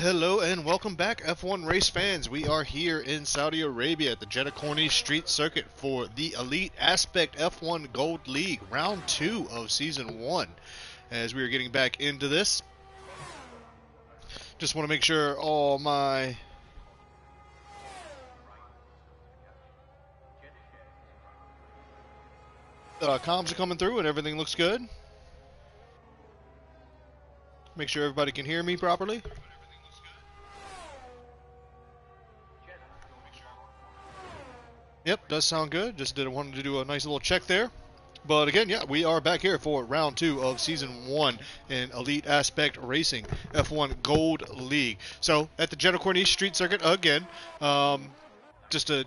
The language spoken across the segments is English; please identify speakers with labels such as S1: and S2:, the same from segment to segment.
S1: Hello and welcome back, F1 race fans. We are here in Saudi Arabia at the Jeddah Corniche Street Circuit for the Elite Aspect F1 Gold League, round 2 of season 1. As we are getting back into this, just want to make sure all my comms are coming through and everything looks good. Make sure everybody can hear me properly. Yep, does sound good. Just wanted to do a nice little check there. But again, yeah, we are back here for round 2 of season 1 in Elite Aspect Racing F1 Gold League. So at the Jeddah Corniche Street Circuit again, just to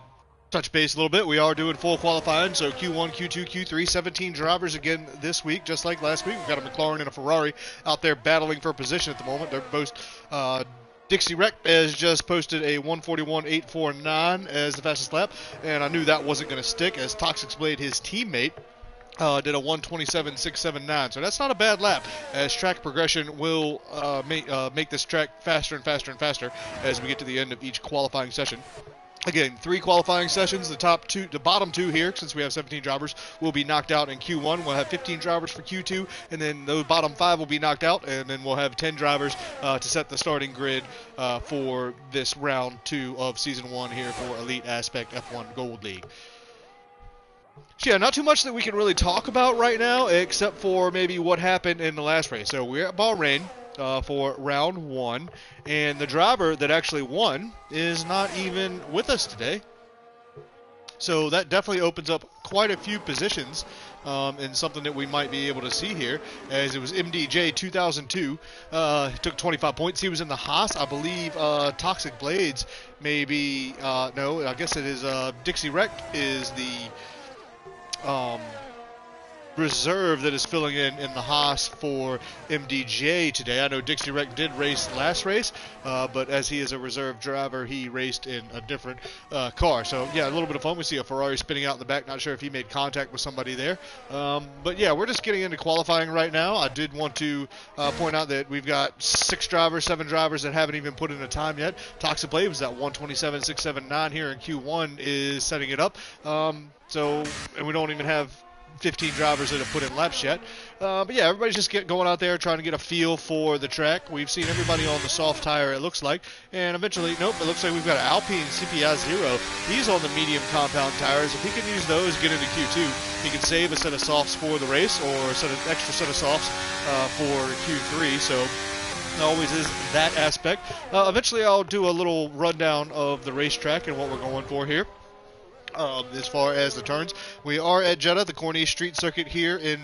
S1: touch base a little bit, we are doing full qualifying. So Q1, Q2, Q3, 17 drivers again this week, just like last week. We've got a McLaren and a Ferrari out there battling for position at the moment. They're both Dixie Wreck has just posted a 141.849 as the fastest lap, and I knew that wasn't going to stick as Toxic Blade, his teammate, did a 127.679. So that's not a bad lap, as track progression will make this track faster and faster and faster as we get to the end of each qualifying session. Again, 3 qualifying sessions. The bottom 2 here, since we have 17 drivers, will be knocked out in Q1. We'll have 15 drivers for Q2, and then those bottom 5 will be knocked out, and then we'll have 10 drivers to set the starting grid for this round 2 of season 1 here for Elite Aspect F1 Gold League. So yeah, not too much that we can really talk about right now, except for maybe what happened in the last race. So we're at Bahrain for round 1, and the driver that actually won is not even with us today. So that definitely opens up quite a few positions, and something that we might be able to see here, as it was MDJ 2002, took 25 points. He was in the Haas, I believe. Toxic Blades, maybe, no, I guess it is Dixie Wreck is the reserve that is filling in the Haas for MDJ today. I know Dixie Wreck did race last race, but as he is a reserve driver, he raced in a different car. So yeah, a little bit of fun. We see a Ferrari spinning out in the back. Not sure if he made contact with somebody there. But yeah, we're just getting into qualifying right now. I did want to point out that we've got 7 drivers that haven't even put in a time yet. Toxic Blade was at 127.679 here in Q1 is setting it up. And we don't even have 15 drivers that have put in laps yet. But yeah, everybody's just going out there trying to get a feel for the track. We've seen everybody on the soft tire, it looks like. And eventually, nope, it looks like we've got an Alpine CPI 0. He's on the medium compound tires. If he can use those, get into Q2, he can save a set of softs for the race or an extra set of softs for Q3. So always is that aspect. Eventually, I'll do a little rundown of the racetrack and what we're going for here. As far as the turns, we are at Jeddah, the Corniche Street Circuit here in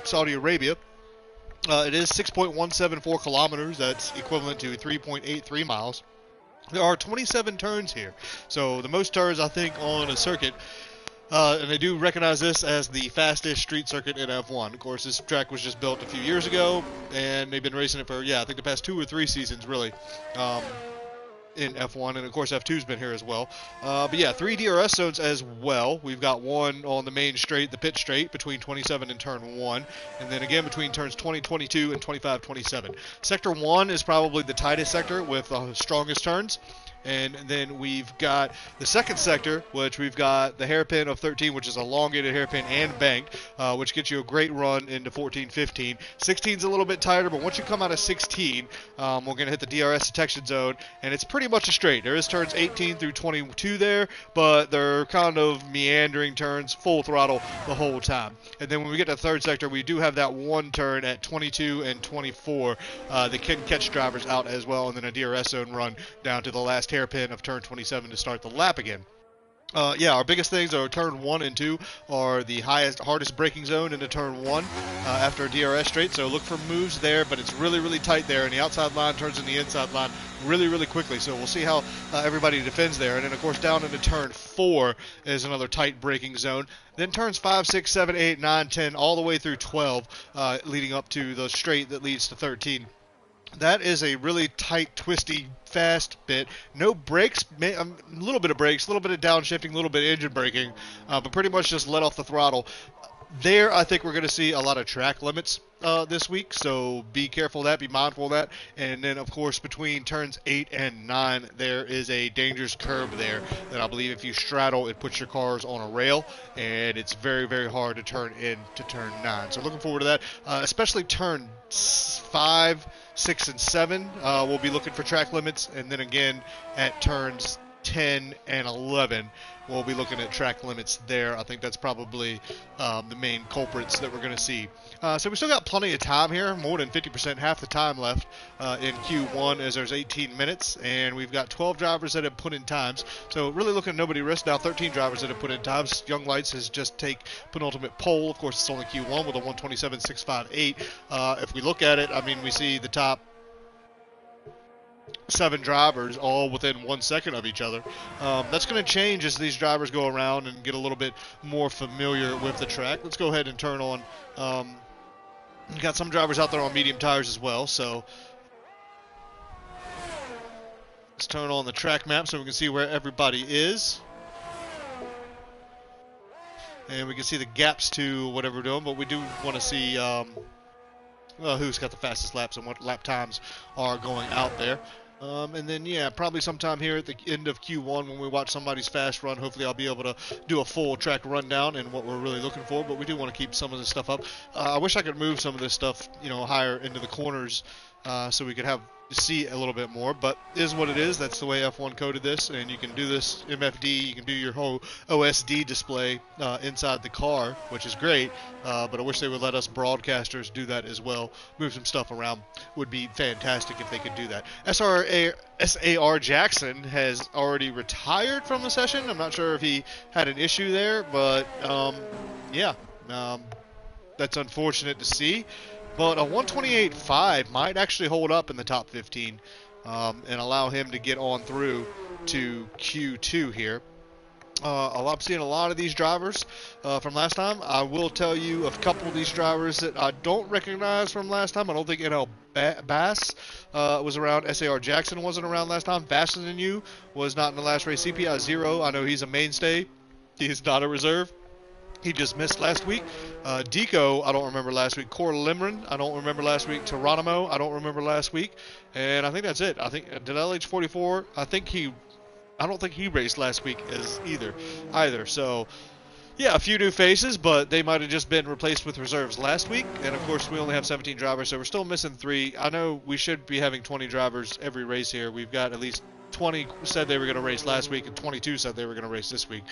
S1: Saudi Arabia. It is 6.174 kilometers. That's equivalent to 3.83 miles. There are 27 turns here, so the most turns I think on a circuit. And they do recognize this as the fastest street circuit in F1. Of course, this track was just built a few years ago, and they've been racing it for, I think the past 2 or 3 seasons, really. In F1, and of course F2's been here as well. But yeah, 3 DRS zones as well. We've got one on the main straight, the pit straight, between 27 and turn 1, and then again between turns 20, 22, and 25, 27. Sector 1 is probably the tightest sector with the strongest turns. And then we've got the second sector, which we've got the hairpin of 13, which is elongated hairpin and banked, which gets you a great run into 14, 15. 16 is a little bit tighter, but once you come out of 16, we're going to hit the DRS detection zone, and it's pretty much a straight. There is turns 18 through 22 there, but they're kind of meandering turns, full throttle the whole time. And then when we get to the third sector, we do have that one turn at 22 and 24 that can catch drivers out as well, and then a DRS zone run down to the last hairpin of turn 27 to start the lap again. Our biggest things are turn 1 and 2 are the hardest braking zone into turn 1 after a DRS straight, so look for moves there, but it's really, really tight there, and the outside line turns in the inside line really, really quickly, so we'll see how everybody defends there. And then, of course, down into turn 4 is another tight braking zone. Then turns 5, 6, 7, 8, 9, 10, all the way through 12, leading up to the straight that leads to 13. That is a really tight, twisty, fast bit. No brakes, a little bit of brakes, a little bit of downshifting, a little bit of engine braking, but pretty much just let off the throttle. There, I think we're going to see a lot of track limits. this week, so be careful of that, be mindful of that. And then, of course, between turns 8 and 9, there is a dangerous curb there that I believe if you straddle, it puts your cars on a rail, and it's very, very hard to turn into turn 9. So looking forward to that, especially turn 5, 6, and 7. We'll be looking for track limits, and then again at turns 10 and 11 we'll be looking at track limits there. I think that's probably the main culprits that we're going to see. So we still got plenty of time here, more than 50%, half the time left in Q1 as there's 18 minutes, and we've got 12 drivers that have put in times. So really looking at nobody risk now, 13 drivers that have put in times. Young Lights has just take penultimate pole. Of course, it's only Q1 with a 127.658. If we look at it, I mean, we see the top 7 drivers all within 1 second of each other. That's going to change as these drivers go around and get a little bit more familiar with the track. Let's go ahead and turn on. We've got some drivers out there on medium tires as well, so let's turn on the track map so we can see where everybody is. And we can see the gaps to whatever we're doing, but we do want to see who's got the fastest laps and what lap times are going out there. And then, yeah, probably sometime here at the end of Q1 when we watch somebody's fast run, hopefully I'll be able to do a full track rundown and what we're really looking for, but we do want to keep some of this stuff up. I wish I could move some of this stuff, higher into the corners so we could see a little bit more, but it is what it is. That's the way F1 coded this, and you can do this MFD, you can do your whole OSD display inside the car, which is great, but I wish they would let us broadcasters do that as well. Move some stuff around would be fantastic if they could do that. SAR Jackson has already retired from the session. I'm not sure if he had an issue there, but that's unfortunate to see. But a 128.5 might actually hold up in the top 15 and allow him to get on through to Q2 here. I'm seeing a lot of these drivers from last time. I will tell you a couple of these drivers that I don't recognize from last time. I don't think NL Bass was around. SAR Jackson wasn't around last time. Faster Than You was not in the last race. CPI 0, I know he's a mainstay. He is not a reserve. He just missed last week. Deco, I don't remember last week. Cor Limron, I don't remember last week. Geronimo, I don't remember last week. And I think that's it. I think did LH44. I don't think he raced last week either. So yeah, a few new faces, but they might have just been replaced with reserves last week. And of course, we only have 17 drivers, so we're still missing 3. I know we should be having 20 drivers every race here. We've got at least 20 said they were going to race last week, and 22 said they were going to race this week.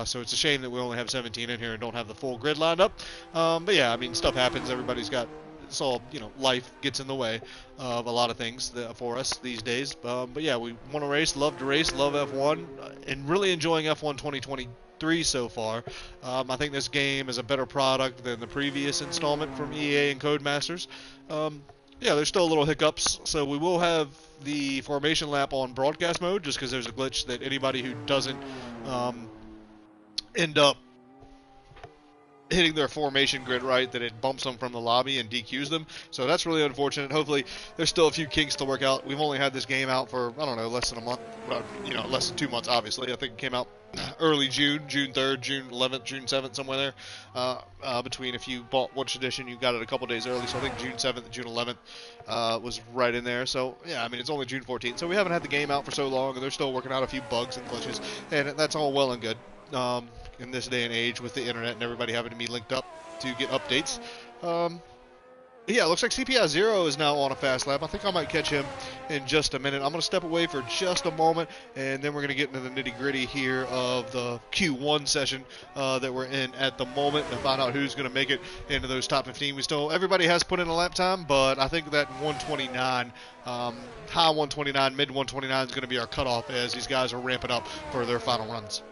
S1: So it's a shame that we only have 17 in here and don't have the full grid lined up. But yeah, I mean, stuff happens. Everybody's got, it's all, life gets in the way of a lot of things for us these days. But yeah, we want to race, love F1, and really enjoying F1 2023 so far. I think this game is a better product than the previous installment from EA and Codemasters. Yeah, there's still little hiccups, so we will have the formation lap on broadcast mode just because there's a glitch that anybody who doesn't end up hitting their formation grid right, that it bumps them from the lobby and DQs them. So that's really unfortunate. Hopefully there's still a few kinks to work out. We've only had this game out for, I don't know, less than a month, less than 2 months, obviously. I think it came out early June 3rd, June 11th, June 7th, somewhere there. Between if you bought Watch Edition, you got it a couple days early. So I think June 7th and June 11th was right in there. So yeah, I mean, it's only June 14th. So we haven't had the game out for so long, and they're still working out a few bugs and glitches, and that's all well and good. In this day and age with the internet and everybody having to be linked up to get updates. Yeah, it looks like CPI 0 is now on a fast lap. I think I might catch him in just a minute. I'm going to step away for just a moment, and then we're going to get into the nitty-gritty here of the Q1 session that we're in at the moment and find out who's going to make it into those top 15. Everybody has put in a lap time, but I think that 129, high 129, mid 129 is going to be our cutoff as these guys are ramping up for their final runs.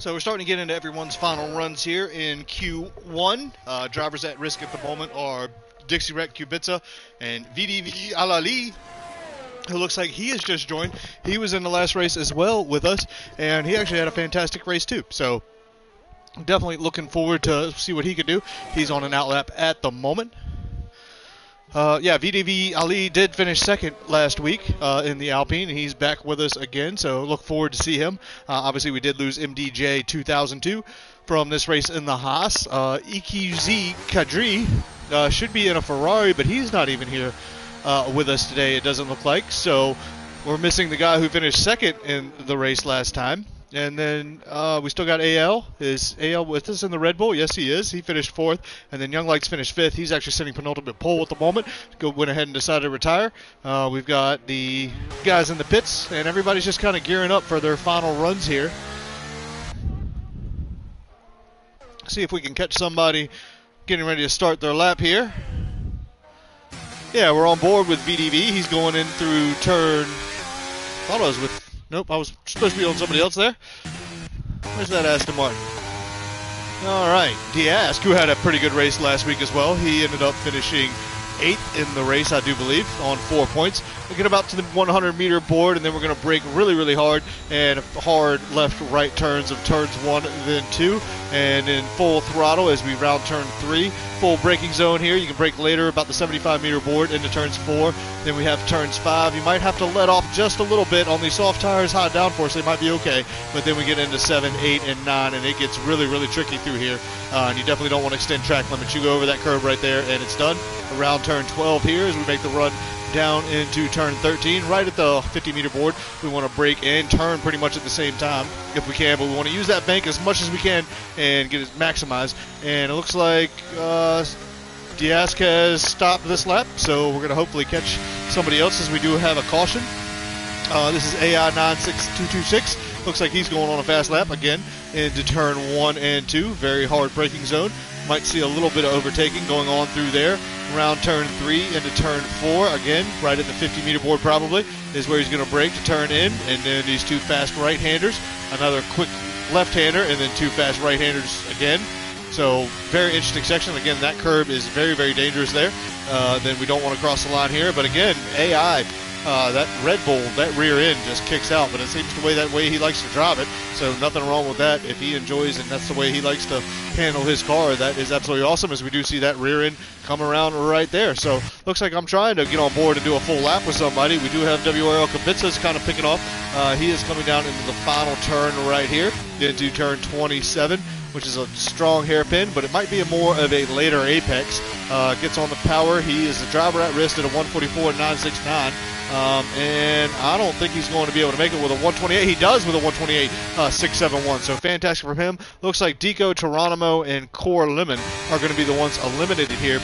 S1: So we're starting to get into everyone's final runs here in Q1. Drivers at risk at the moment are Dixie Rec Kubica and VDV Alali, who looks like he has just joined. He was in the last race as well with us, and he actually had a fantastic race too. So definitely looking forward to see what he could do. He's on an outlap at the moment. VDV Ali did finish second last week in the Alpine. He's back with us again, so look forward to see him. Obviously, we did lose MDJ 2002 from this race in the Haas. EQZ Kadri should be in a Ferrari, but he's not even here with us today, it doesn't look like. So we're missing the guy who finished second in the race last time. And then we still got AL. Is AL with us in the Red Bull? Yes, he is. He finished fourth. And then Young Lights finished fifth. He's actually sitting penultimate pole at the moment. Went ahead and decided to retire. We've got the guys in the pits, and everybody's just kind of gearing up for their final runs here. See if we can catch somebody getting ready to start their lap here. Yeah, we're on board with VDV. He's going in through turn... I thought I was with... Nope, I was supposed to be on somebody else there. Where's that Aston Martin? Alright, Diaz, who had a pretty good race last week as well. He ended up finishing 8th in the race, I do believe, on 4 points. We get about to the 100-meter board, and then we're going to brake really, really hard, and hard left-right turns of turns 1, then 2, and in full throttle as we round turn 3. Full braking zone here. You can brake later about the 75-meter board into turns 4. Then we have turns 5. You might have to let off just a little bit on these soft tires, high downforce. They might be okay, but then we get into 7, 8, and 9, and it gets really, really tricky through here, and you definitely don't want to extend track limits. You go over that curve right there, and it's done. Around turn 12 here as we make the run down into turn 13, right at the 50-meter board. We want to brake and turn pretty much at the same time if we can, but we want to use that bank as much as we can and get it maximized. And it looks like Diaz has stopped this lap, so we're going to hopefully catch somebody else as we do have a caution. This is AI 96226. Looks like he's going on a fast lap again into turn 1 and 2. Very hard braking zone. Might see a little bit of overtaking going on through there. Around turn 3 into turn 4, again, right at the 50-meter board probably, is where he's going to brake to turn in. And then these two fast right-handers, another quick left-hander, and then two fast right-handers again. So, very interesting section. Again, that curb is very, very dangerous there. Then we don't want to cross the line here. But again, AI, that Red Bull, that rear end just kicks out. But it seems the way he likes to drive it. So nothing wrong with that. If he enjoys and that's the way he likes to handle his car, that is absolutely awesome, as we do see that rear end come around right there. So looks like I'm trying to get on board and do a full lap with somebody. We do have WRL Kubica kind of picking off. He is coming down into the final turn right here, into turn 27, which is a strong hairpin, but it might be more of a later apex. Gets on the power. He is the driver at risk at a 144.969. And I don't think he's going to be able to make it with a 128. He does with a 128.671. So fantastic for him. Looks like Deco, Geronimo, and Core Lemon are going to be the ones eliminated here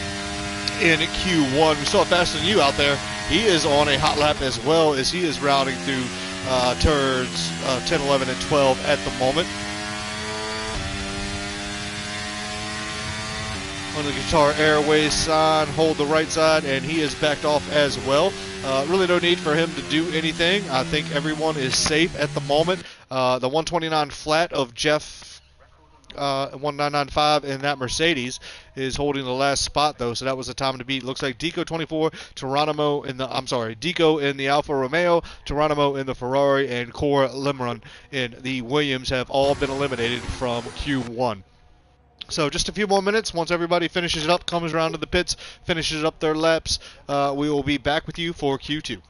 S1: in Q1. We saw Faster Than You out there. He is on a hot lap as well, as he is routing through turns 10, 11, and 12 at the moment. On the Guitar Airways sign, hold the right side, and he is backed off as well. Really no need for him to do anything. I think everyone is safe at the moment. The 129 flat of Jeff 1995 in that Mercedes is holding the last spot though, so that was the time to beat. Looks like Deco 24, Deco in the Alfa Romeo, Geronimo in the Ferrari, and Core Lemon in the Williams have all been eliminated from Q1. So just a few more minutes. Once everybody finishes it up, comes around to the pits, finishes up their laps, we will be back with you for Q2.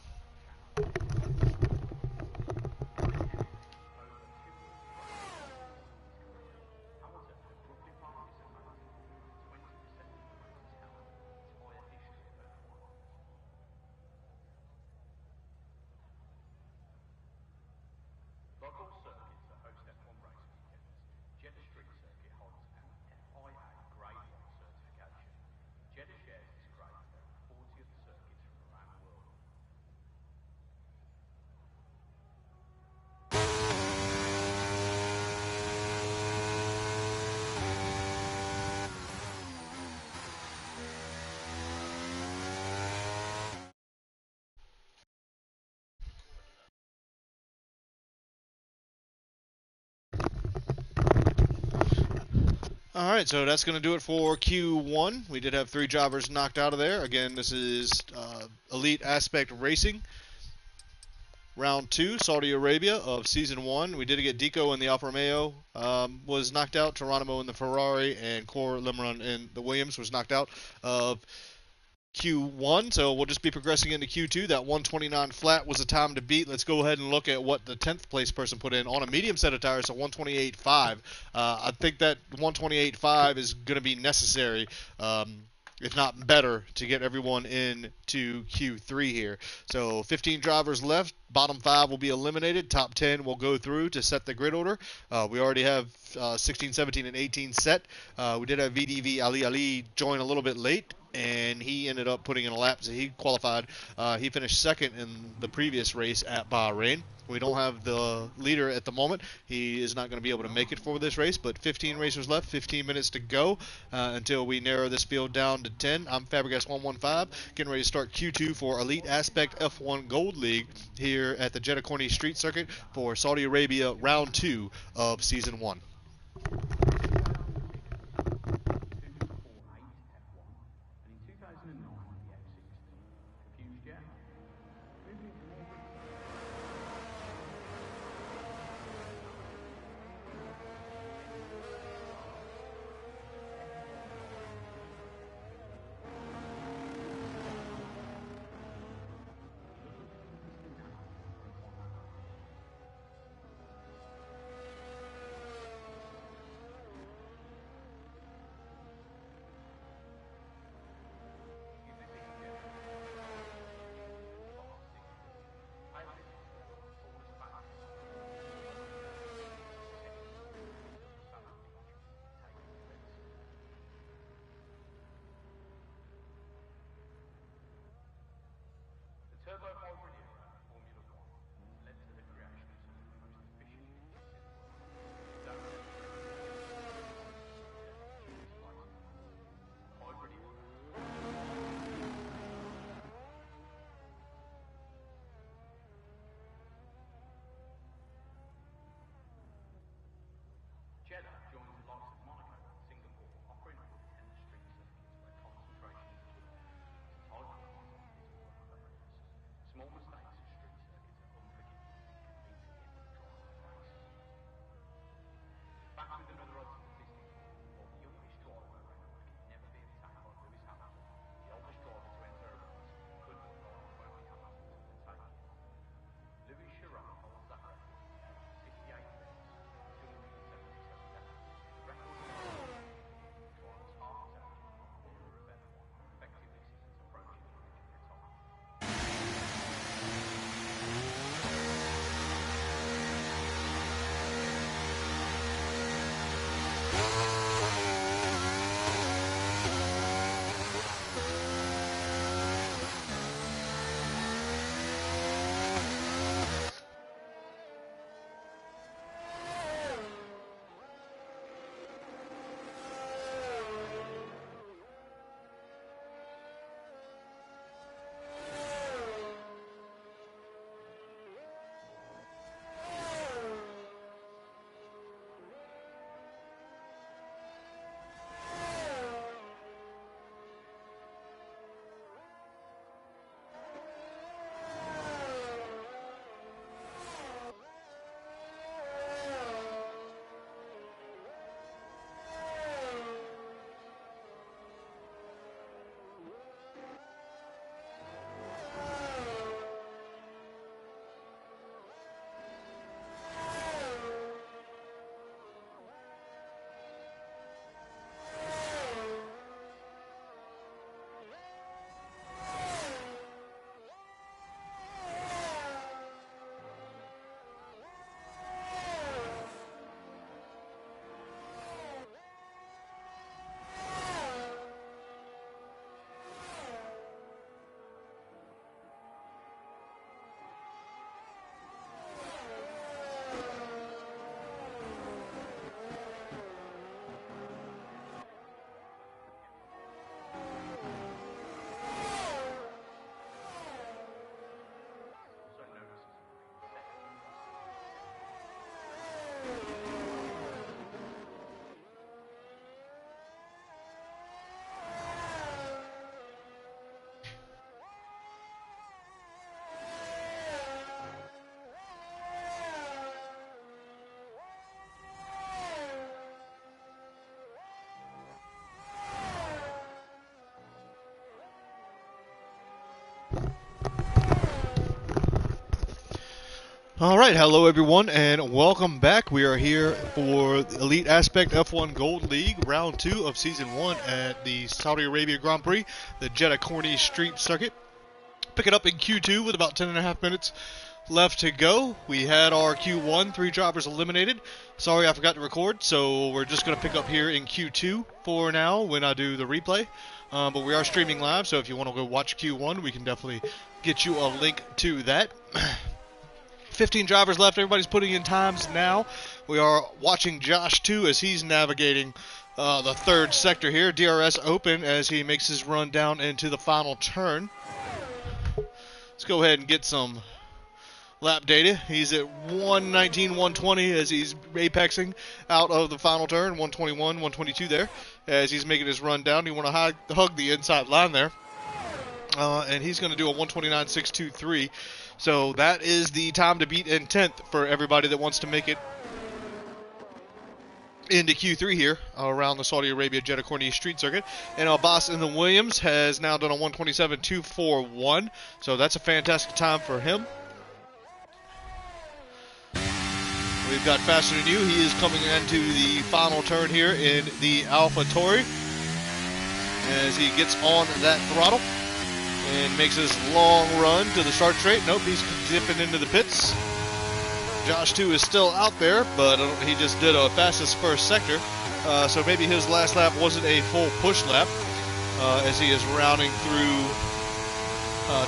S1: All right, so that's going to do it for Q1. We did have 3 drivers knocked out of there. Again, this is Elite Aspect Racing. Round 2, Saudi Arabia of Season 1. We did get Deco in the Alfa Romeo was knocked out. Geronimo in the Ferrari, and Cor Lemron in the Williams was knocked out of Q1. So we'll just be progressing into Q2. That 129 flat was the time to beat. Let's go ahead and look at what the 10th place person put in on a medium set of tires, so 128.5. I think that 128.5 is going to be necessary. If not better, to get everyone into Q3 here. So 15 drivers left. Bottom 5 will be eliminated. Top 10 will go through to set the grid order. We already have 16, 17, and 18 set. We did have VDV Ali join a little bit late, and he ended up putting in a lap. So he qualified. He finished second in the previous race at Bahrain. We don't have the leader at the moment. He is not going to be able to make it for this race, but 15 racers left, 15 minutes to go until we narrow this field down to 10. I'm Fabregas115, getting ready to start Q2 for Elite Aspect F1 Gold League here at the Jeddah Corny Street Circuit for Saudi Arabia Round 2 of Season 1. Alright, hello everyone, and welcome back. We are here for Elite Aspect F1 Gold League, Round 2 of Season 1 at the Saudi Arabia Grand Prix, the Jeddah Corniche Street Circuit. Pick it up in Q2 with about 10.5 minutes left to go. We had our Q1, 3 drivers eliminated. Sorry I forgot to record, so we're just going to pick up here in Q2 for now when I do the replay. But we are streaming live, so if you want to go watch Q1, we can definitely get you a link to that. 15 drivers left. Everybody's putting in times now. We are watching Josh 2 as he's navigating the third sector here. DRS open as he makes his run down into the final turn. Let's go ahead and get some lap data. He's at 119, 120 as he's apexing out of the final turn. 121, 122 there as he's making his run down. You want to hug the inside line there. And he's going to do a 129.623. So that is the time to beat in 10th for everybody that wants to make it into Q3 here around the Saudi Arabia Jeddah Corniche Street Circuit. And Abbas in the Williams has now done a 127.241. So that's a fantastic time for him. We've got Faster Than You. He is coming into the final turn here in the AlphaTauri as he gets on that throttle and makes his long run to the start straight. Nope, he's dipping into the pits. Josh 2 is still out there, but he just did a fastest first sector. So maybe his last lap wasn't a full push lap as he is rounding through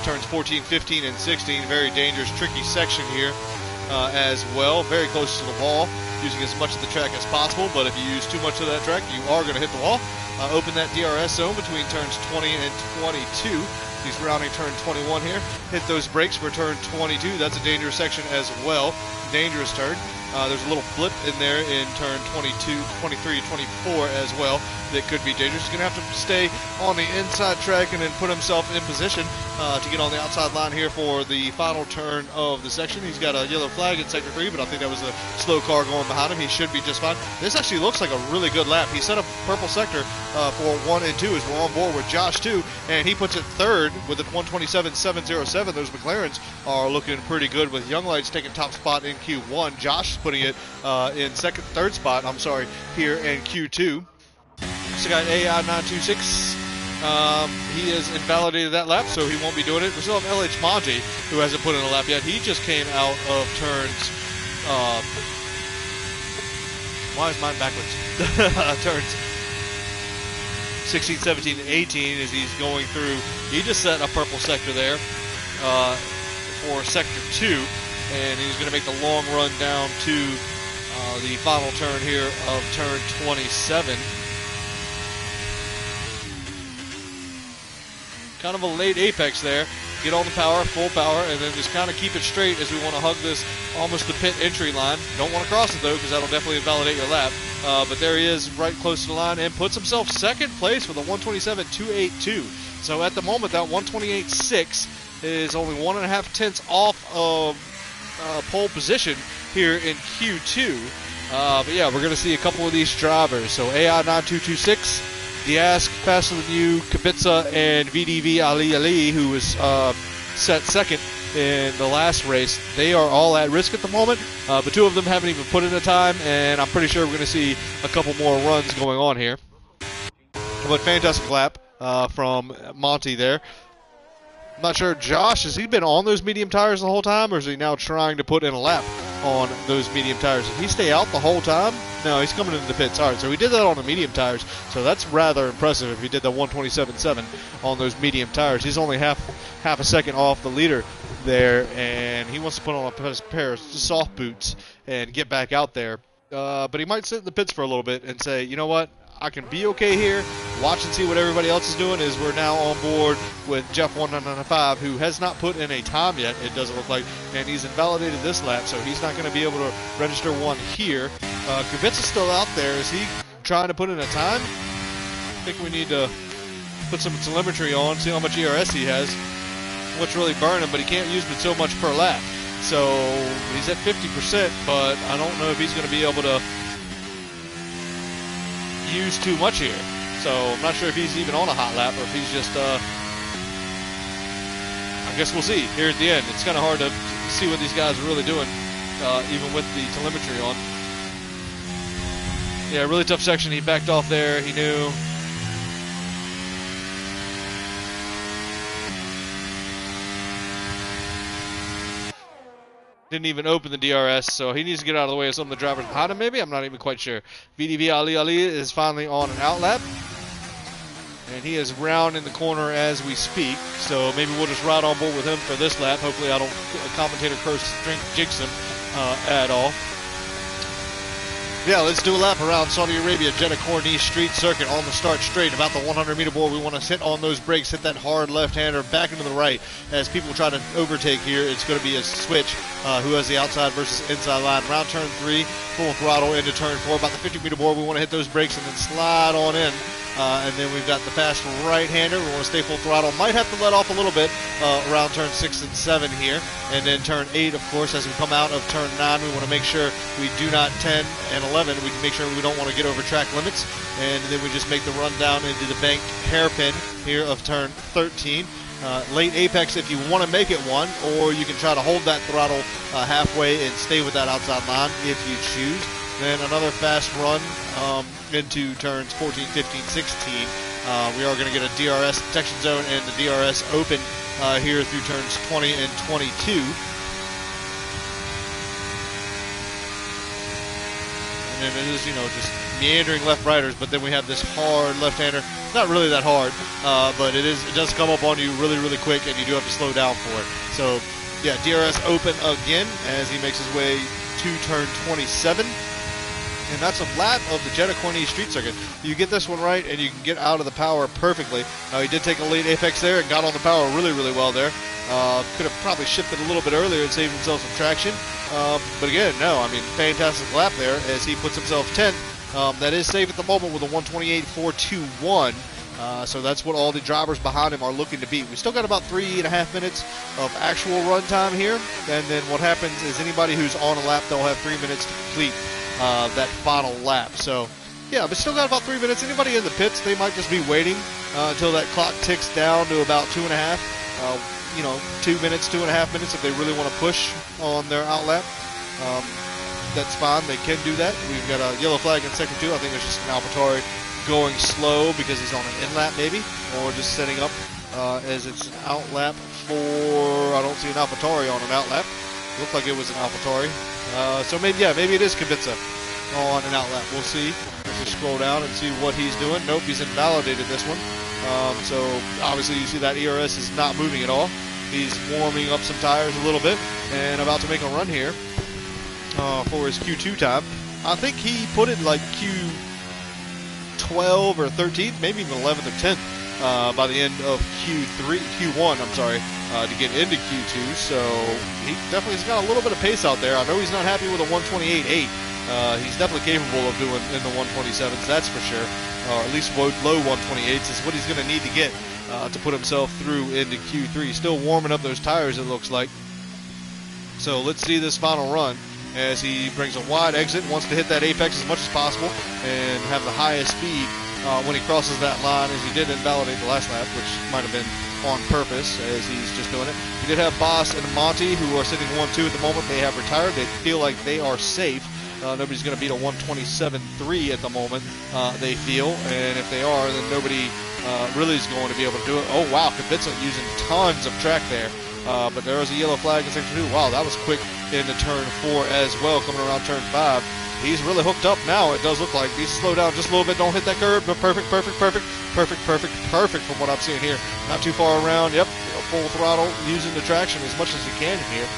S1: turns 14, 15, and 16. Very dangerous, tricky section here as well. Very close to the wall, using as much of the track as possible. But if you use too much of that track, you are going to hit the wall. Open that DRS zone between turns 20 and 22. He's rounding turn 21 here. Hit those brakes for turn 22. That's a dangerous section as well. Dangerous turn. There's a little blip in there in turn 22, 23, 24 as well that could be dangerous. He's going to have to stay on the inside track and then put himself in position to get on the outside line here for the final turn of the section. He's got a yellow flag in sector 3, but I think that was a slow car going behind him. He should be just fine. This actually looks like a really good lap. He set up purple sector for 1 and 2 as we're on board with Josh 2, and he puts it third with a 127.707. Those McLarens are looking pretty good with Young Lights taking top spot in Q1. Josh putting it in third spot, here in Q2. So got AI926. He has invalidated that lap, so he won't be doing it. We still have LH Monty, who hasn't put in a lap yet. He just came out of turns. Why is mine backwards? Turns 16, 17, and 18 as he's going through. He just set a purple sector there for sector 2, and he's going to make the long run down to the final turn here of turn 27. Kind of a late apex there. Get on the power, full power, and then just kind of keep it straight as we want to hug this almost the pit entry line. Don't want to cross it though, because that'll definitely invalidate your lap. But there he is right close to the line and puts himself second place with a 127.282. So at the moment, that 128.6 is only 1.5 tenths off of pole position here in Q2. But yeah, we're going to see a couple of these drivers. So AI9226, Diaz, Faster Than You, Kubica, and VDV Ali, who was set second in the last race. They are all at risk at the moment, but 2 of them haven't even put in a time, and I'm pretty sure we're going to see a couple more runs going on here. But fantastic lap from Monty there. I'm not sure, Josh, has he been on those medium tires the whole time, or is he now trying to put in a lap on those medium tires? Did he stay out the whole time? No, he's coming into the pits. All right, so he did that on the medium tires, so that's rather impressive if he did the 127.7 on those medium tires. He's only half a second off the leader there, and he wants to put on a pair of soft boots and get back out there. But he might sit in the pits for a little bit and say, you know what, I can be okay here, watch and see what everybody else is doing, as we're now on board with Jeff1995, who has not put in a time yet, it doesn't look like, and he's invalidated this lap, so he's not going to be able to register one here. Kubica's still out there. Is he trying to put in a time? I think we need to put some telemetry on, see how much ERS he has, what's really burning, but he can't use it so much per lap. So he's at 50%, but I don't know if he's going to be able to use too much here. So I'm not sure if he's even on a hot lap or if he's just I I guess we'll see here at the end. It's kind of hard to see what these guys are really doing, even with the telemetry on. Yeah, really tough section. He backed off there. He knew. Didn't even open the DRS, so he needs to get out of the way of some of the drivers behind him, maybe? I'm not even quite sure. VDV Ali is finally on an outlap. And he is round in the corner as we speak, so maybe we'll just ride on board with him for this lap. Hopefully I don't commentator curse jinx him at all. Yeah, let's do a lap around Saudi Arabia, Jeddah Corniche Street Circuit on the start straight. About the 100-meter board, we want to sit on those brakes, hit that hard left-hander back into the right. As people try to overtake here, it's going to be a switch. Who has the outside versus inside line. Around turn 3, full throttle into turn 4. About the 50-meter board, we want to hit those brakes and then slide on in. And then we've got the fast right-hander. We want to stay full throttle. Might have to let off a little bit around turn 6 and 7 here. And then turn 8, of course, as we come out of turn 9, we want to make sure we do not 10 and 11. We make sure we don't want to get over track limits. And then we just make the run down into the bank hairpin here of turn 13. Late apex if you want to make it one, or you can try to hold that throttle halfway and stay with that outside line if you choose. Then another fast run into turns 14, 15, 16. We are going to get a DRS detection zone and the DRS open here through turns 20 and 22. And then it is, just meandering left-righters, but then we have this hard left-hander. Not really that hard, but it does come up on you really, really quick, and you do have to slow down for it. So, yeah, DRS open again as he makes his way to turn 27. And that's a lap of the Jeddah Corniche Street Circuit. You get this one right, and you can get out of the power perfectly. Now, he did take a late apex there and got on the power really, really well there. Could have probably shifted a little bit earlier and saved himself some traction. But again, no, I mean, fantastic lap there as he puts himself 10th. That is safe at the moment with a 128.421. So that's what all the drivers behind him are looking to beat. We still got about 3.5 minutes of actual run time here. And then what happens is anybody who's on a lap, they'll have 3 minutes to complete that final lap. So, yeah, but still got about 3 minutes. Anybody in the pits, they might just be waiting until that clock ticks down to about 2.5. 2 minutes, 2.5 minutes if they really want to push on their outlap. That's fine. They can do that. We've got a yellow flag in sector 2. I think it's just an AlphaTauri going slow because he's on an in-lap maybe, or just setting up as it's an outlap for, I don't see an AlphaTauri on an outlap. Looked like it was an AlphaTauri. So maybe it is Kubica on an outlap. We'll see. Let's just scroll down and see what he's doing. Nope, he's invalidated this one. So obviously you see that ERS is not moving at all. He's warming up some tires a little bit and about to make a run here for his Q2 time. I think he put it like Q12 or 13th, maybe even 11th or 10th by the end of Q1, to get into Q2. So he definitely has got a little bit of pace out there. I know he's not happy with a 128.8. He's definitely capable of doing in the 127s, that's for sure. Or at least low 128s is what he's going to need to get to put himself through into Q3. He's still warming up those tires, it looks like. So let's see this final run as he brings a wide exit, wants to hit that apex as much as possible and have the highest speed when he crosses that line, as he did invalidate the last lap, which might have been on purpose as he's just doing it. We did have Boss and Monty, who are sitting 1-2 at the moment. They have retired. They feel like they are safe. Nobody's going to beat a 127.3 at the moment, they feel. And if they are, then nobody really is going to be able to do it. Oh, wow, Kubica using tons of track there. But there was a yellow flag in section 2. Wow, that was quick into turn 4 as well, coming around turn 5. He's really hooked up now, it does look like. Needs to slow down just a little bit. Don't hit that curb, but perfect from what I'm seeing here. Not too far around. Yep, full throttle, using the traction as much as you can here.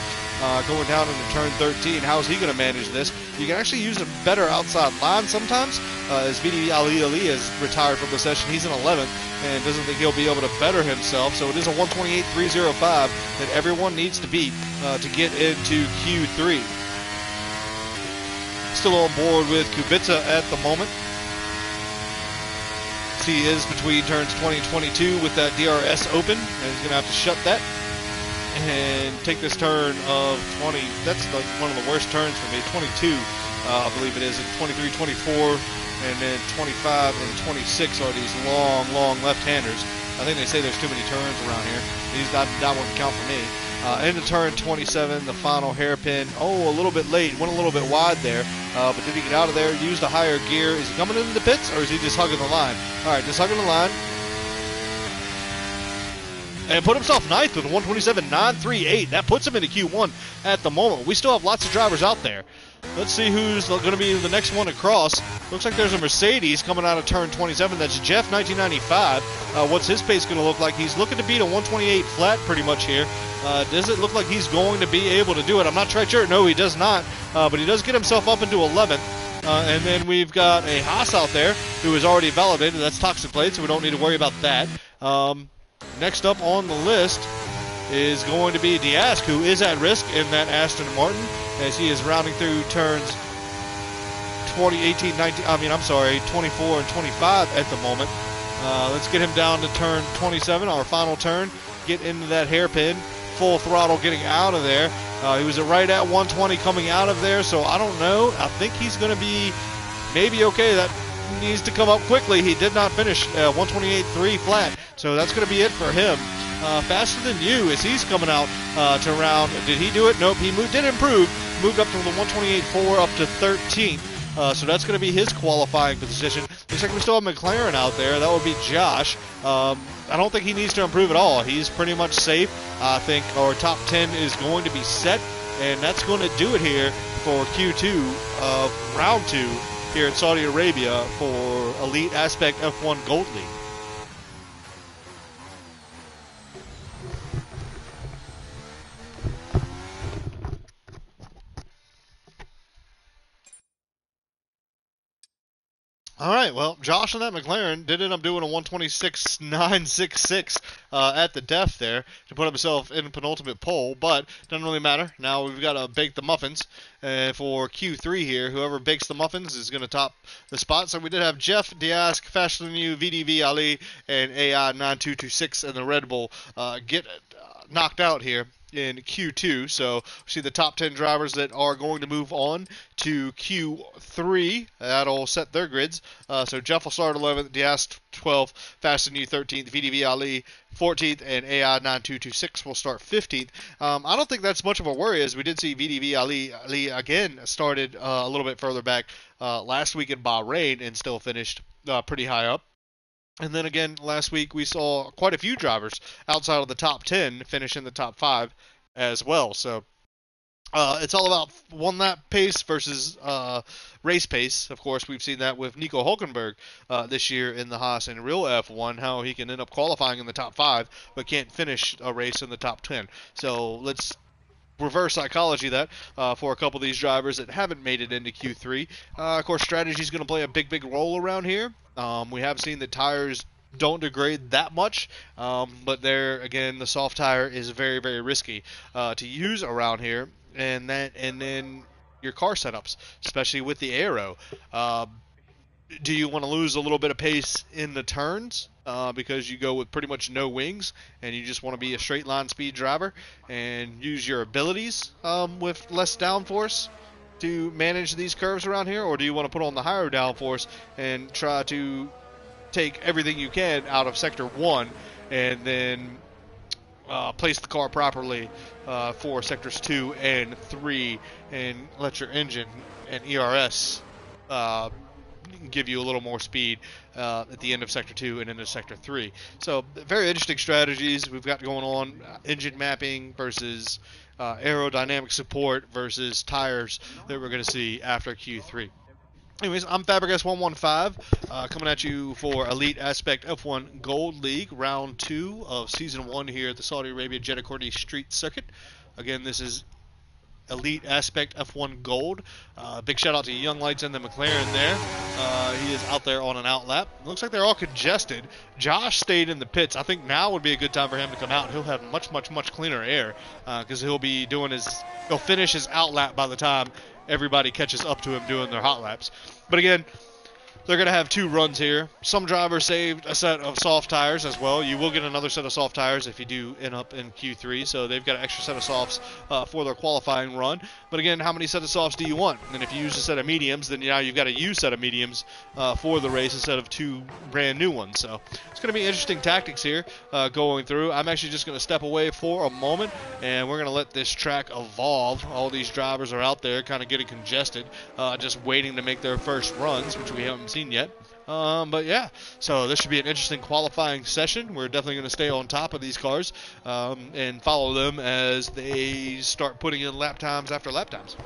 S1: Going down into turn 13. How is he going to manage this? You can actually use a better outside line sometimes. As VD Ali has retired from the session, he's in 11th and doesn't think he'll be able to better himself. So it is a 128.305 that everyone needs to beat to get into Q3. Still on board with Kubica at the moment. He is between turns 20 and 22 with that DRS open, and he's going to have to shut that and take this turn of 20. That's like one of the worst turns for me. 22, I believe it is, and 23, 24, and then 25 and 26 are these long left-handers. I think they say there's too many turns around here. That wouldn't count for me. Into turn 27, the final hairpin. Oh, a little bit late. Went a little bit wide there. But did he get out of there? Used a higher gear. Is he coming into the pits, or is he just hugging the line? All right, just hugging the line. And put himself ninth with a 127.938. That puts him into Q1 at the moment. We still have lots of drivers out there. Let's see who's going to be the next one across. Looks like there's a Mercedes coming out of turn 27. That's Jeff, 1995. What's his pace going to look like? He's looking to beat a 128 flat pretty much here. Does it look like he's going to be able to do it? I'm not quite sure. No, he does not. But he does get himself up into 11th. And then we've got a Haas out there who is already validated. That's Toxic Plate, so we don't need to worry about that. Next up on the list is going to be Diask, who is at risk in that Aston Martin as he is rounding through turns 24 and 25 at the moment. Let's get him down to turn 27, our final turn. Get into that hairpin, full throttle getting out of there. He was right at 120 coming out of there, so I don't know. I think he's going to be maybe okay. That needs to come up quickly. He did not finish 128.3 flat, so that's going to be it for him. Faster than you as he's coming out to round. Did he do it? Nope. He did improve. Moved up from the 128.4 up to 13th. So that's going to be his qualifying position. Looks like we still have McLaren out there. That would be Josh. I don't think he needs to improve at all. He's pretty much safe. I think our top 10 is going to be set, and that's going to do it here for Q2 of round 2 here in Saudi Arabia for Elite Aspect F1 Gold League. All right, well, Josh and that McLaren did end up doing a 126.966 at the death there to put himself in penultimate pole, but doesn't really matter. Now we've got to bake the muffins for Q3 here. Whoever bakes the muffins is going to top the spot. So we did have Jeff, Diask, Faster Than You, VDV Ali, and AI9226 in the Red Bull get knocked out here in Q2. So we see the top 10 drivers that are going to move on to Q3. That'll set their grids. So Jeff will start 11th, Diask 12th, Fast and You 13th, VDV Ali 14th, and AI9226 will start 15th. I don't think that's much of a worry, as we did see VDV Ali again started a little bit further back last week in Bahrain and still finished pretty high up. And then again, last week we saw quite a few drivers outside of the top 10 finish in the top 5 as well. So it's all about one lap pace versus race pace. Of course, we've seen that with Nico Hulkenberg this year in the Haas and real F1, how he can end up qualifying in the top 5 but can't finish a race in the top 10. So let's reverse psychology that for a couple of these drivers that haven't made it into Q3. Of course, strategy is going to play a big role around here. We have seen that tires don't degrade that much, but there again, the soft tire is very risky to use around here, and then your car setups, especially with the aero. Do you want to lose a little bit of pace in the turns because you go with pretty much no wings and you just want to be a straight line speed driver and use your abilities with less downforce to manage these curves around here? Or do you want to put on the higher downforce and try to take everything you can out of Sector 1 and then place the car properly for Sectors 2 and 3 and let your engine and ERS give you a little more speed at the end of Sector 2 and into Sector 3. So very interesting strategies we've got going on. Engine mapping versus aerodynamic support versus tires that we're going to see after Q3. Anyways, I'm Fabregas115 coming at you for Elite Aspect F1 Gold League, Round 2 of Season 1 here at the Saudi Arabia Jeddah Cordy Street Circuit. Again, this is Elite Aspect F1 Gold. Big shout out to Young Lights and the McLaren there. He is out there on an out lap. Looks like they're all congested. Josh stayed in the pits. I think now would be a good time for him to come out. He'll have much cleaner air because he'll finish his out lap by the time everybody catches up to him doing their hot laps. But again, They're going to have 2 runs here. Some drivers saved a set of soft tires as well. You will get another set of soft tires if you do end up in Q3, so they've got an extra set of softs for their qualifying run. But again, how many sets of softs do you want? And if you use a set of mediums, then now you've got a used set of mediums for the race instead of 2 brand new ones. So it's going to be interesting tactics here going through. I'm actually just going to step away for a moment, and we're going to let this track evolve. All these drivers are out there kind of getting congested, just waiting to make their first runs, which we haven't seen yet. But yeah, so this should be an interesting qualifying session. We're definitely going to stay on top of these cars and follow them as they start putting in lap times after lap times.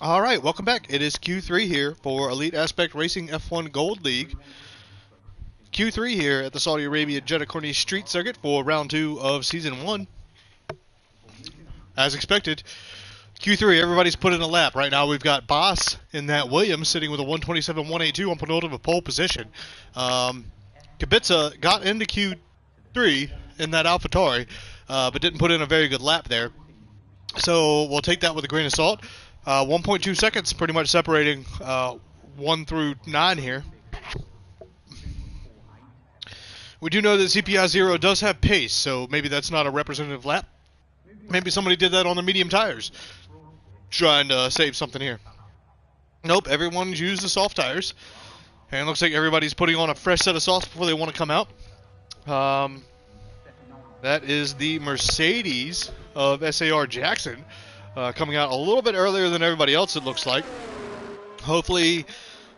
S1: All right, welcome back. It is Q3 here for Elite Aspect Racing F1 Gold League. Q3 here at the Saudi Arabia Jeddah Corniche Street Circuit for round 2 of Season 1. As expected, Q3, everybody's put in a lap. Right now we've got Boss in that Williams sitting with a 127.182 on penultimate pole position. Kubica got into Q3 in that AlphaTauri, but didn't put in a very good lap there. So we'll take that with a grain of salt. 1.2 seconds pretty much separating 1 through 9 here. We do know that CPI 0 does have pace, so maybe that's not a representative lap. Maybe somebody did that on the medium tires, trying to save something here. Nope, everyone's used the soft tires. And it looks like everybody's putting on a fresh set of softs before they want to come out. That is the Mercedes of SAR Jackson. Coming out a little bit earlier than everybody else, it looks like. Hopefully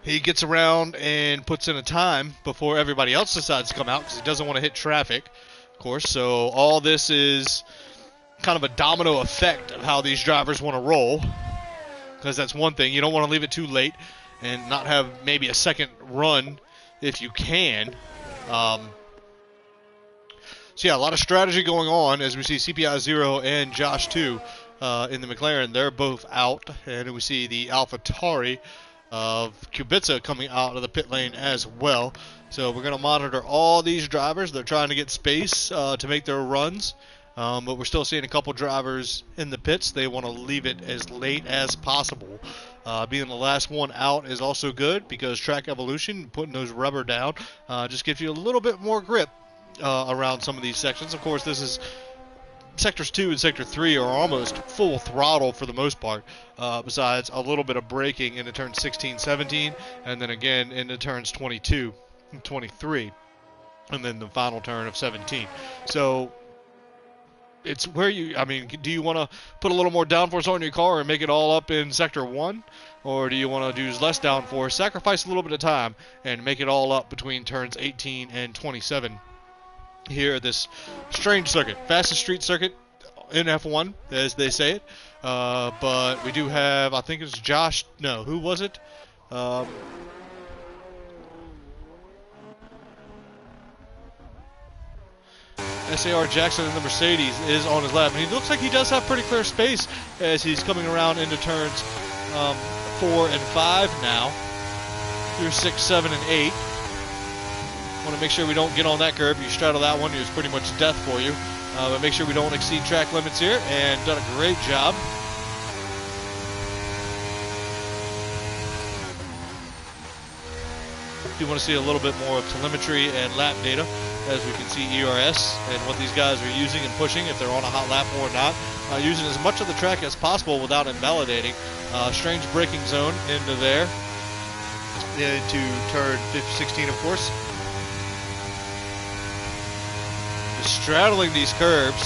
S1: he gets around and puts in a time before everybody else decides to come out, because he doesn't want to hit traffic, of course. So all this is kind of a domino effect of how these drivers want to roll, because that's one thing. You don't want to leave it too late and not have maybe a second run if you can. So yeah, a lot of strategy going on as we see CPI 0 and Josh 2 in the McLaren. They're both out, and we see the AlphaTauri of Kubica coming out of the pit lane as well. So we're going to monitor all these drivers. They're trying to get space to make their runs, but we're still seeing a couple drivers in the pits. They want to leave it as late as possible. Being the last one out is also good, because track evolution, putting those rubber down, just gives you a little bit more grip around some of these sections. Of course, this is Sectors 2 and Sector 3 are almost full throttle for the most part, besides a little bit of braking into turns 16, 17, and then again into turns 22 and 23, and then the final turn of 17. So it's where you, I mean, do you want to put a little more downforce on your car and make it all up in Sector 1? Or do you want to do less downforce, sacrifice a little bit of time, and make it all up between turns 18 and 27? Here at this strange circuit, fastest street circuit in F1, as they say it. But we do have, I think it's Josh, no, who was it? SAR Jackson in the Mercedes is on his lap, and he looks like he does have pretty clear space as he's coming around into turns 4 and 5 now, through 6, 7, and 8. Want to make sure we don't get on that curb. You straddle that one, it's pretty much death for you. But make sure we don't exceed track limits here, and done a great job. Do want to see a little bit more of telemetry and lap data, as we can see ERS and what these guys are using and pushing, if they're on a hot lap or not. Using as much of the track as possible without invalidating. Strange braking zone into there, into turn 16, of course. Straddling these curbs.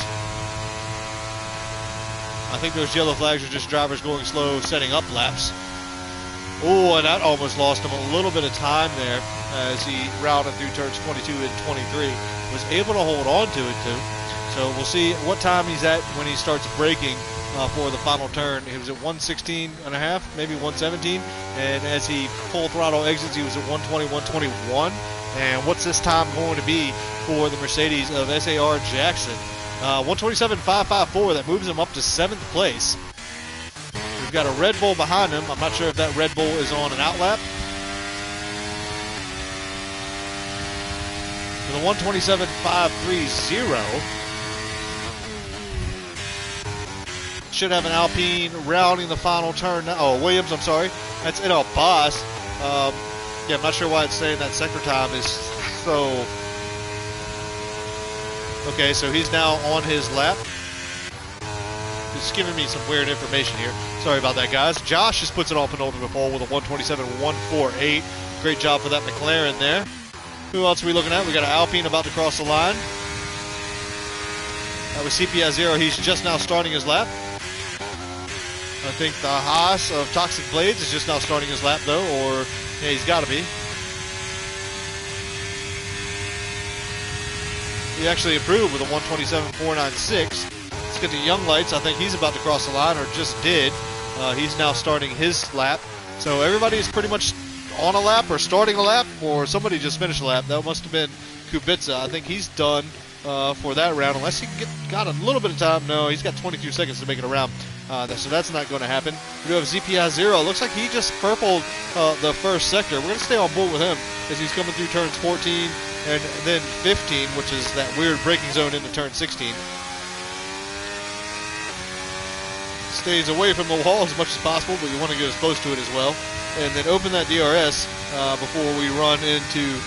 S1: I think those yellow flags are just drivers going slow, setting up laps. Oh, and that almost lost him a little bit of time there as he routed through turns 22 and 23. Was able to hold on to it too. So we'll see what time he's at when he starts braking for the final turn. He was at 116 and a half, maybe 117. And as he full throttle exits, he was at 120, 121. And what's this time going to be for the Mercedes of SAR Jackson? 127.554. That moves him up to 7th place. We've got a Red Bull behind him. I'm not sure if that Red Bull is on an outlap. With a 127.530. Should have an Alpine rounding the final turn. Oh, Williams, I'm sorry. That's Boss. Yeah, I'm not sure why it's saying that sector time is so... Okay, so he's now on his lap. It's giving me some weird information here. Sorry about that, guys. Josh just puts it on penultimate pole with a 127.148. Great job for that McLaren there. Who else are we looking at? We got an Alpine about to cross the line. That was CPI 0. He's just now starting his lap. I think the Haas of Toxic Blades is just now starting his lap, though, or... Yeah, he's got to be. He actually improved with a 127.496. Let's get to Young Lights. I think he's about to cross the line, or just did. He's now starting his lap. So everybody is pretty much on a lap or starting a lap, or somebody just finished a lap. That must have been Kubica. I think he's done for that round, unless he got a little bit of time. No, he's got 22 seconds to make it around. So that's not going to happen. We do have ZPI 0. Looks like he just purpled the first sector. We're going to stay on board with him as he's coming through turns 14 and then 15, which is that weird braking zone into turn 16. Stays away from the wall as much as possible, but you want to get as close to it as well. And then open that DRS before we run into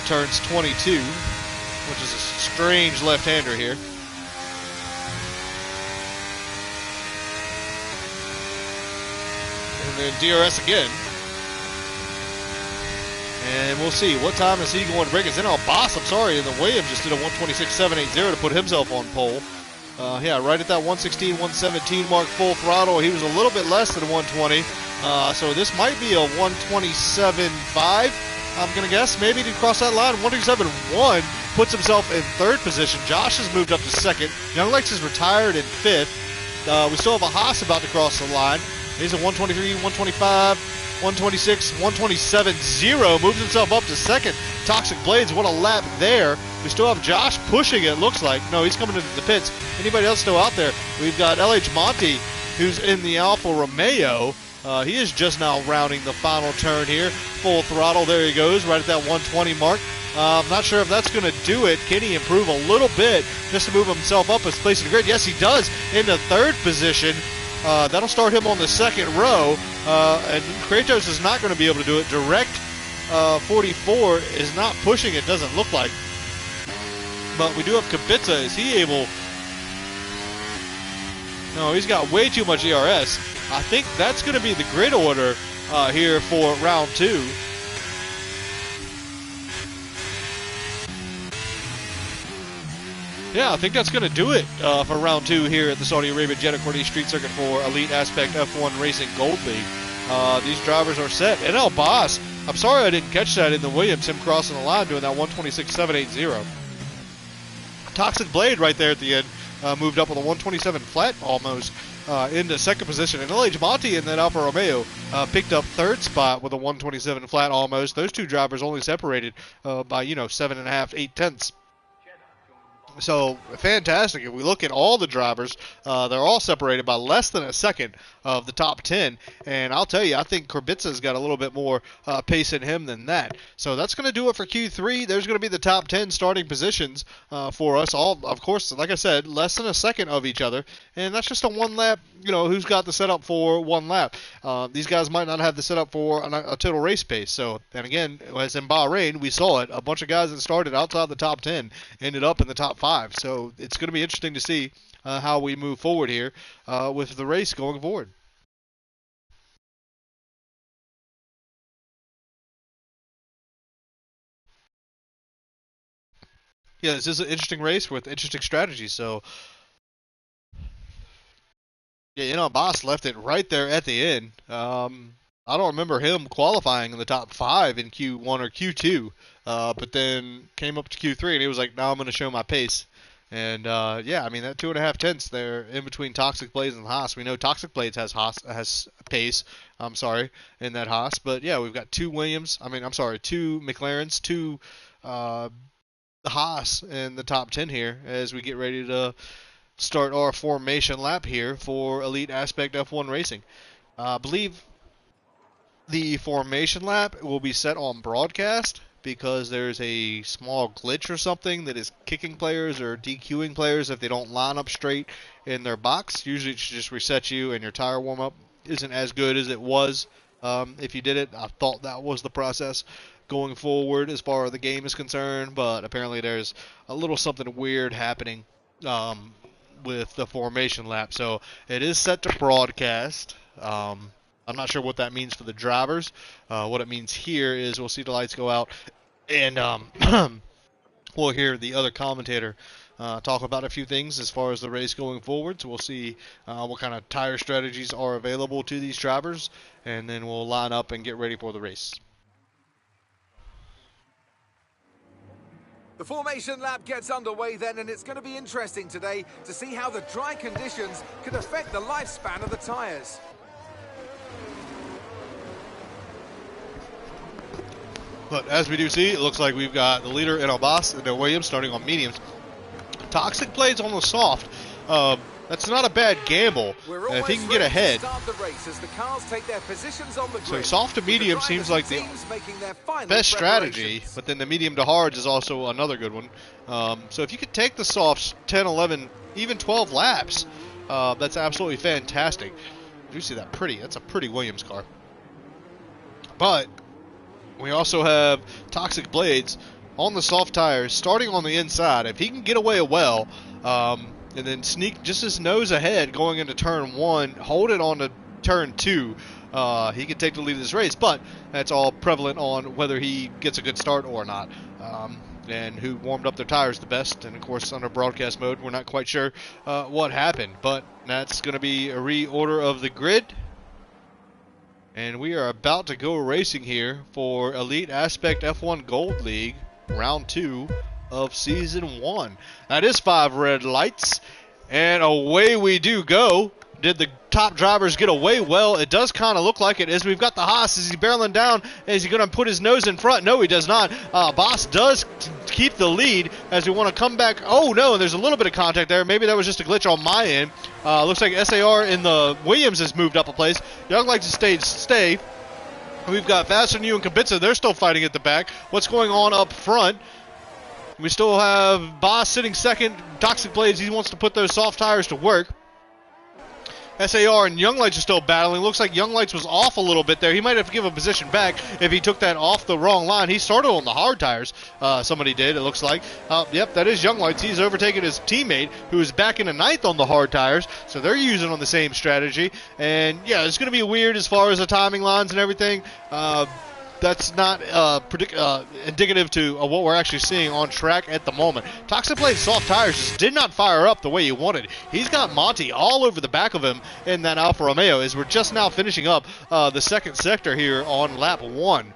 S1: turns 22, which is a strange left-hander here. And then DRS again. And we'll see. What time is he going to break? It's in Albas, I'm sorry. And then Williams just did a 126.780 to put himself on pole. Yeah, right at that 116, 117 mark, full throttle. He was a little bit less than 120. So this might be a 127.5, I'm going to guess. Maybe to cross that line. 127.1 puts himself in third position. Josh has moved up to second. Young Lex is retired in fifth. We still have a Haas about to cross the line. He's a 123, 125, 126, 127.0. Moves himself up to second. Toxic Blades, what a lap there. We still have Josh pushing it, looks like. No, he's coming into the pits. Anybody else still out there? We've got LH Monty, who's in the Alfa Romeo. He is just now rounding the final turn here. Full throttle, there he goes, right at that 120 mark. I'm not sure if that's going to do it. Can he improve a little bit just to move himself up his place in the grid? Yes, he does, into third position. That'll start him on the second row. And Kratos is not going to be able to do it. Direct 44 is not pushing it, doesn't look like. But we do have Kubica. Is he able? No, he's got way too much ERS. I think that's going to be the grid order here for round 2. Yeah, I think that's going to do it for round 2 here at the Saudi Arabia Jeddah Corniche Street Circuit for Elite Aspect F1 Racing Gold League. These drivers are set. And Albas, I'm sorry I didn't catch that in the Williams, him crossing the line doing that 126.780. Toxic Blade right there at the end moved up with a 127 flat almost into second position. And LH Monty in that Alfa Romeo picked up third spot with a 127 flat almost. Those two drivers only separated by, 7.5, 8 tenths. So, fantastic. If we look at all the drivers, they're all separated by less than a second of the top 10. And I'll tell you, I think Kubica's got a little bit more pace in him than that. So that's going to do it for Q3. There's going to be the top 10 starting positions for us. All, of course, like I said, less than a second of each other. And that's just a one lap, who's got the setup for one lap. These guys might not have the setup for a total race pace. So, and again, as in Bahrain, we saw it. A bunch of guys that started outside the top 10 ended up in the top 5. So it's going to be interesting to see how we move forward here with the race going forward. Yeah, this is an interesting race with interesting strategies. So, yeah, Boss left it right there at the end. I don't remember him qualifying in the top 5 in Q1 or Q2, but then came up to Q3 and he was like, "Now I'm going to show my pace." And yeah, I mean that 2.5 tenths there in between Toxic Blades and Haas. We know Toxic Blades has pace. I'm sorry, in that Haas, but yeah, we've got two McLarens, two Haas in the top 10 here as we get ready to start our formation lap here for Elite Aspect F1 Racing. I believe the formation lap will be set on broadcast because there's a small glitch or something that is kicking players or DQing players if they don't line up straight in their box. Usually it should just reset you and your tire warm-up isn't as good as it was if you did it. I thought that was the process going forward as far as the game is concerned, but apparently there's a little something weird happening with the formation lap. So it is set to broadcast. I'm not sure what that means for the drivers. What it means here is we'll see the lights go out, and we'll hear the other commentator talk about a few things as far as the race going forward. So we'll see what kind of tire strategies are available to these drivers, and then we'll line up and get ready for the race.
S2: The formation lap gets underway then, and it's going to be interesting today to see how the dry conditions could affect the lifespan of the tyres.
S1: But as we do see, it looks like we've got the leader in Abbas and then Williams starting on mediums. Toxic Blades on the soft. That's not a bad gamble if he can get ahead. So soft to medium seems like the best strategy, but then the medium to hards is also another good one. So if you could take the softs 10, 11, even 12 laps, that's absolutely fantastic. You see that pretty? That's a pretty Williams car. But we also have Toxic Blades on the soft tires, starting on the inside. If he can get away well, and then sneak just his nose ahead going into turn 1, hold it on to turn 2, he can take the lead of this race. But that's all prevalent on whether he gets a good start or not, and who warmed up their tires the best. And of course, under broadcast mode, we're not quite sure what happened. But that's going to be a reorder of the grid. And we are about to go racing here for Elite Aspect F1 Gold League, round 2 of season 1. That is 5 red lights, and away we do go. Did the top drivers get away? Well, it does kind of look like it, as we've got the Haas. Is he barreling down? Is he going to put his nose in front? No, he does not. Boss does keep the lead as we want to come back. Oh, no, there's a little bit of contact there. Maybe that was just a glitch on my end. Looks like SAR in the Williams has moved up a place. Young likes to stay. We've got Faster Than You and Kubica. They're still fighting at the back. What's going on up front? We still have Boss sitting second. Toxic Blades, he wants to put those soft tires to work. SAR and Young Lights are still battling. Looks like Young Lights was off a little bit there. He might have to give a position back if he took that off the wrong line. He started on the hard tires. Somebody did, it looks like. Yep, that is Young Lights. He's overtaken his teammate, who is back into 9th on the hard tires. So they're using on the same strategy. And, yeah, it's going to be weird as far as the timing lines and everything. That's not indicative to what we're actually seeing on track at the moment. Toxic Blade soft tires just did not fire up the way he wanted. He's got Monty all over the back of him in that Alfa Romeo, as we're just now finishing up the second sector here on lap 1.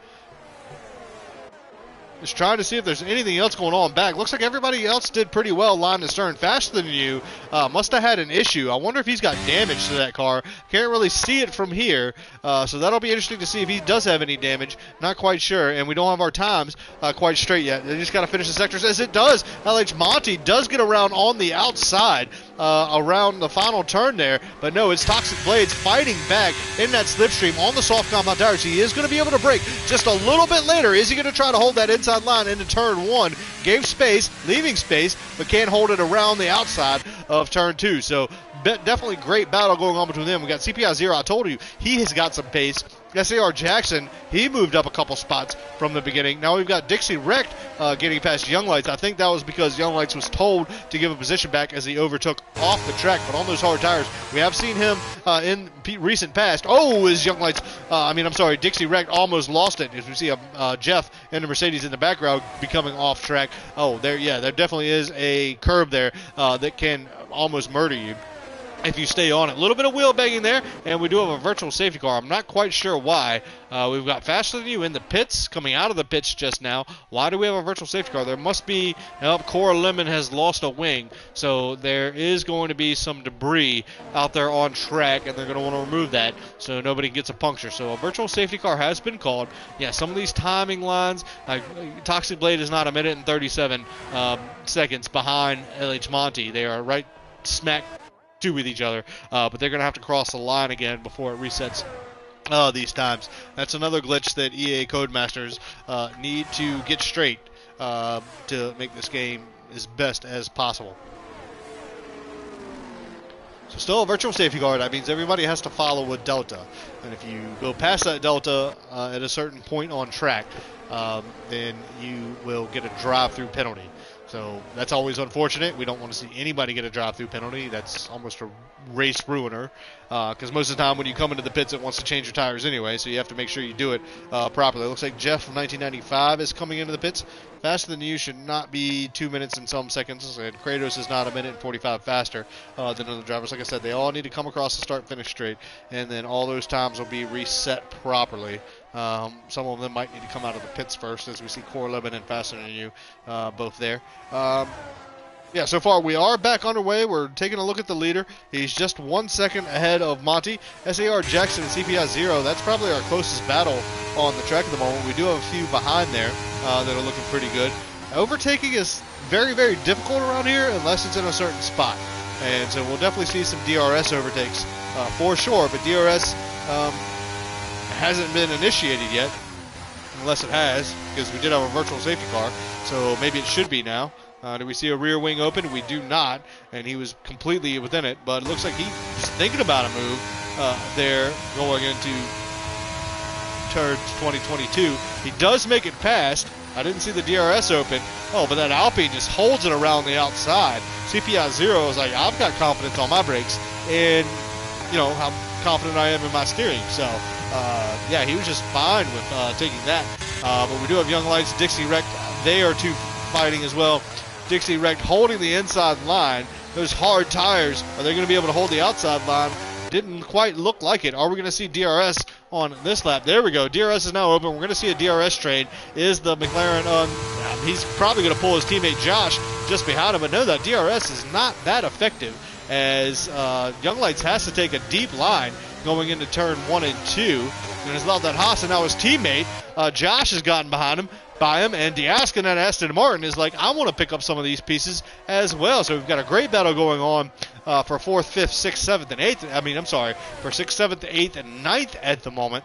S1: Just trying to see if there's anything else going on back. Looks like everybody else did pretty well line to stern. Faster Than You must have had an issue. I wonder if he's got damage to that car. Can't really see it from here, so that'll be interesting to see if he does have any damage. Not quite sure, and we don't have our times quite straight yet. They just got to finish the sectors. As it does, LH Monty does get around on the outside around the final turn there, but no, it's Toxic Blades fighting back in that slipstream on the soft compound tires. He is going to be able to brake just a little bit later. Is he going to try to hold that inside line into turn 1? Gave space, leaving space, but can't hold it around the outside of turn 2. So definitely great battle going on between them. We got CPI 0. I told you, he has got some pace. SAR Jackson, he moved up a couple spots from the beginning. Now we've got Dixie Wrecked getting past Young Lights. I think that was because Young Lights was told to give a position back as he overtook off the track. But on those hard tires, we have seen him in recent past. Oh, is Young Lights, Dixie Wrecked almost lost it. As we see Jeff and the Mercedes in the background becoming off track. Oh, there definitely is a curb there that can almost murder you if you stay on it. A little bit of wheel banging there, and we do have a virtual safety car. I'm not quite sure why. We've got Faster Than You in the pits, coming out of the pits just now. Why do we have a virtual safety car? There must be, Cora Lemon has lost a wing, so there is going to be some debris out there on track, and they're going to want to remove that so nobody gets a puncture. So a virtual safety car has been called. Yeah, some of these timing lines, Toxic Blade is not 1 minute and 37 seconds behind LH Monty. They are right smack two with each other, but they're going to have to cross the line again before it resets these times. That's another glitch that EA Codemasters need to get straight to make this game as best as possible. So still a virtual safety car. That means everybody has to follow a delta, and if you go past that delta at a certain point on track, then you will get a drive-through penalty. So that's always unfortunate. We don't want to see anybody get a drive-through penalty. That's almost a race ruiner, because most of the time when you come into the pits, it wants to change your tires anyway, so you have to make sure you do it properly. It looks like Jeff from 1995 is coming into the pits. Faster Than You should not be 2 minutes and some seconds, and Kratos is not 1 minute and 45 faster than other drivers. Like I said, they all need to come across the start-finish straight, and then all those times will be reset properly. Some of them might need to come out of the pits first, as we see Core Lemon and Faster Than You both there. Yeah, so far we are back underway. We're taking a look at the leader. He's just 1 second ahead of Monty. SAR Jackson and CPI 0, that's probably our closest battle on the track at the moment. We do have a few behind there that are looking pretty good. Overtaking is very, very difficult around here unless it's in a certain spot. And so we'll definitely see some DRS overtakes for sure, but DRS hasn't been initiated yet, unless it has, because we did have a virtual safety car, so maybe it should be now. Do we see a rear wing open? We do not, and he was completely within it, but it looks like he was thinking about a move there going into turn 2022. He does make it past. I didn't see the DRS open. Oh, but that Alpine just holds it around the outside. CPI 0 is like, I've got confidence on my brakes, and, you know, how confident I am in my steering. So, yeah, he was just fine with taking that. But we do have Young Lights, Dixie Wreck. They are two fighting as well. Dixie Wreck holding the inside line. Those hard tires, are they going to be able to hold the outside line? Didn't quite look like it. Are we going to see DRS on this lap? There we go. DRS is now open. We're going to see a DRS train. Is the McLaren he's probably going to pull his teammate Josh just behind him, but no, that DRS is not that effective, as Young Lights has to take a deep line going into turn 1 and 2. And it's not that Haas, and now his teammate Josh has gotten by him, and Diaskin and Aston Martin is like, I want to pick up some of these pieces as well. So we've got a great battle going on for 4th, 5th, 6th, 7th, and 8th. For 6th, 7th, 8th, and 9th at the moment.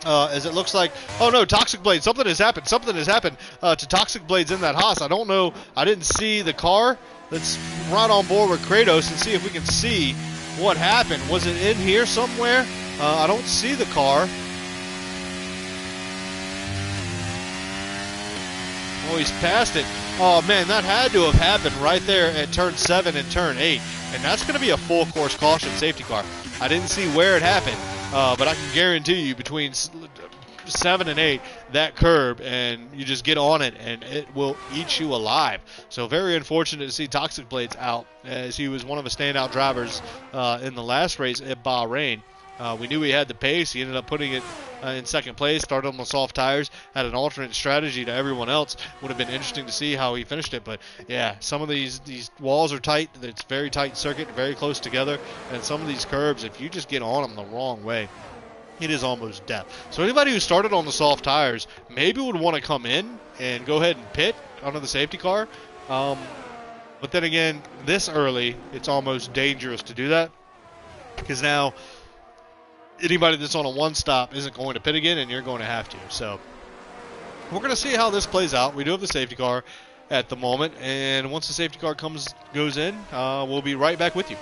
S1: As it looks like, oh no, Toxic Blade, something has happened to Toxic Blades in that Haas. I don't know, I didn't see the car. Let's run on board with Kratos and see if we can see what happened. Was it in here somewhere? I don't see the car. Oh, he's passed it. Oh, man, that had to have happened right there at turn 7 and turn 8. And that's going to be a full course caution safety car. I didn't see where it happened, but I can guarantee you between 7 and 8, that curb, and you just get on it, and it will eat you alive. So very unfortunate to see Toxic Blades out, as he was one of the standout drivers in the last race at Bahrain. We knew he had the pace. He ended up putting it in second place, started on the soft tires, had an alternate strategy to everyone else. Would have been interesting to see how he finished it. But, yeah, some of these walls are tight. It's very tight circuit, very close together. And some of these curbs, if you just get on them the wrong way, it is almost death. So anybody who started on the soft tires maybe would want to come in and go ahead and pit under the safety car. But then again, this early, it's almost dangerous to do that, because now anybody that's on a one-stop isn't going to pit again, and you're going to have to. So we're going to see how this plays out. We do have the safety car at the moment, and once the safety car goes in, we'll be right back with you.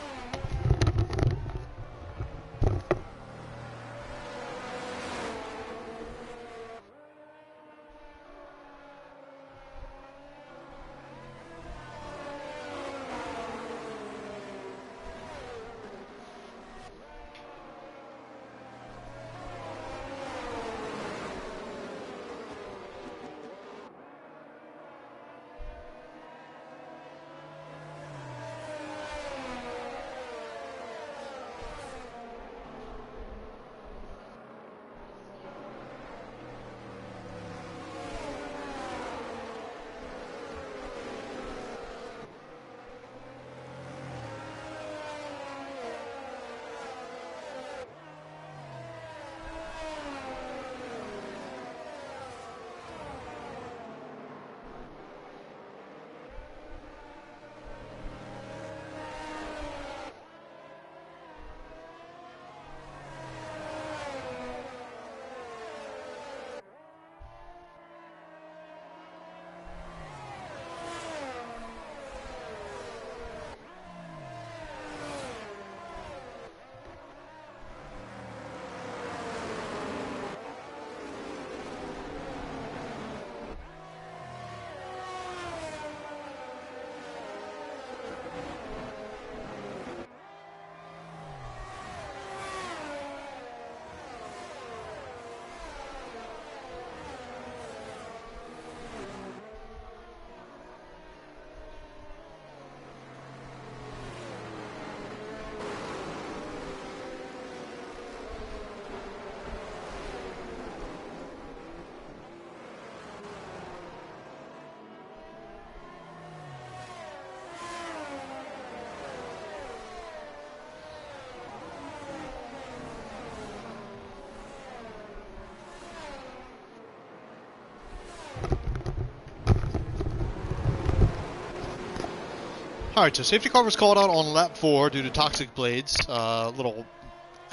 S1: Alright, so safety car was called out on lap 4 due to toxic blades. Little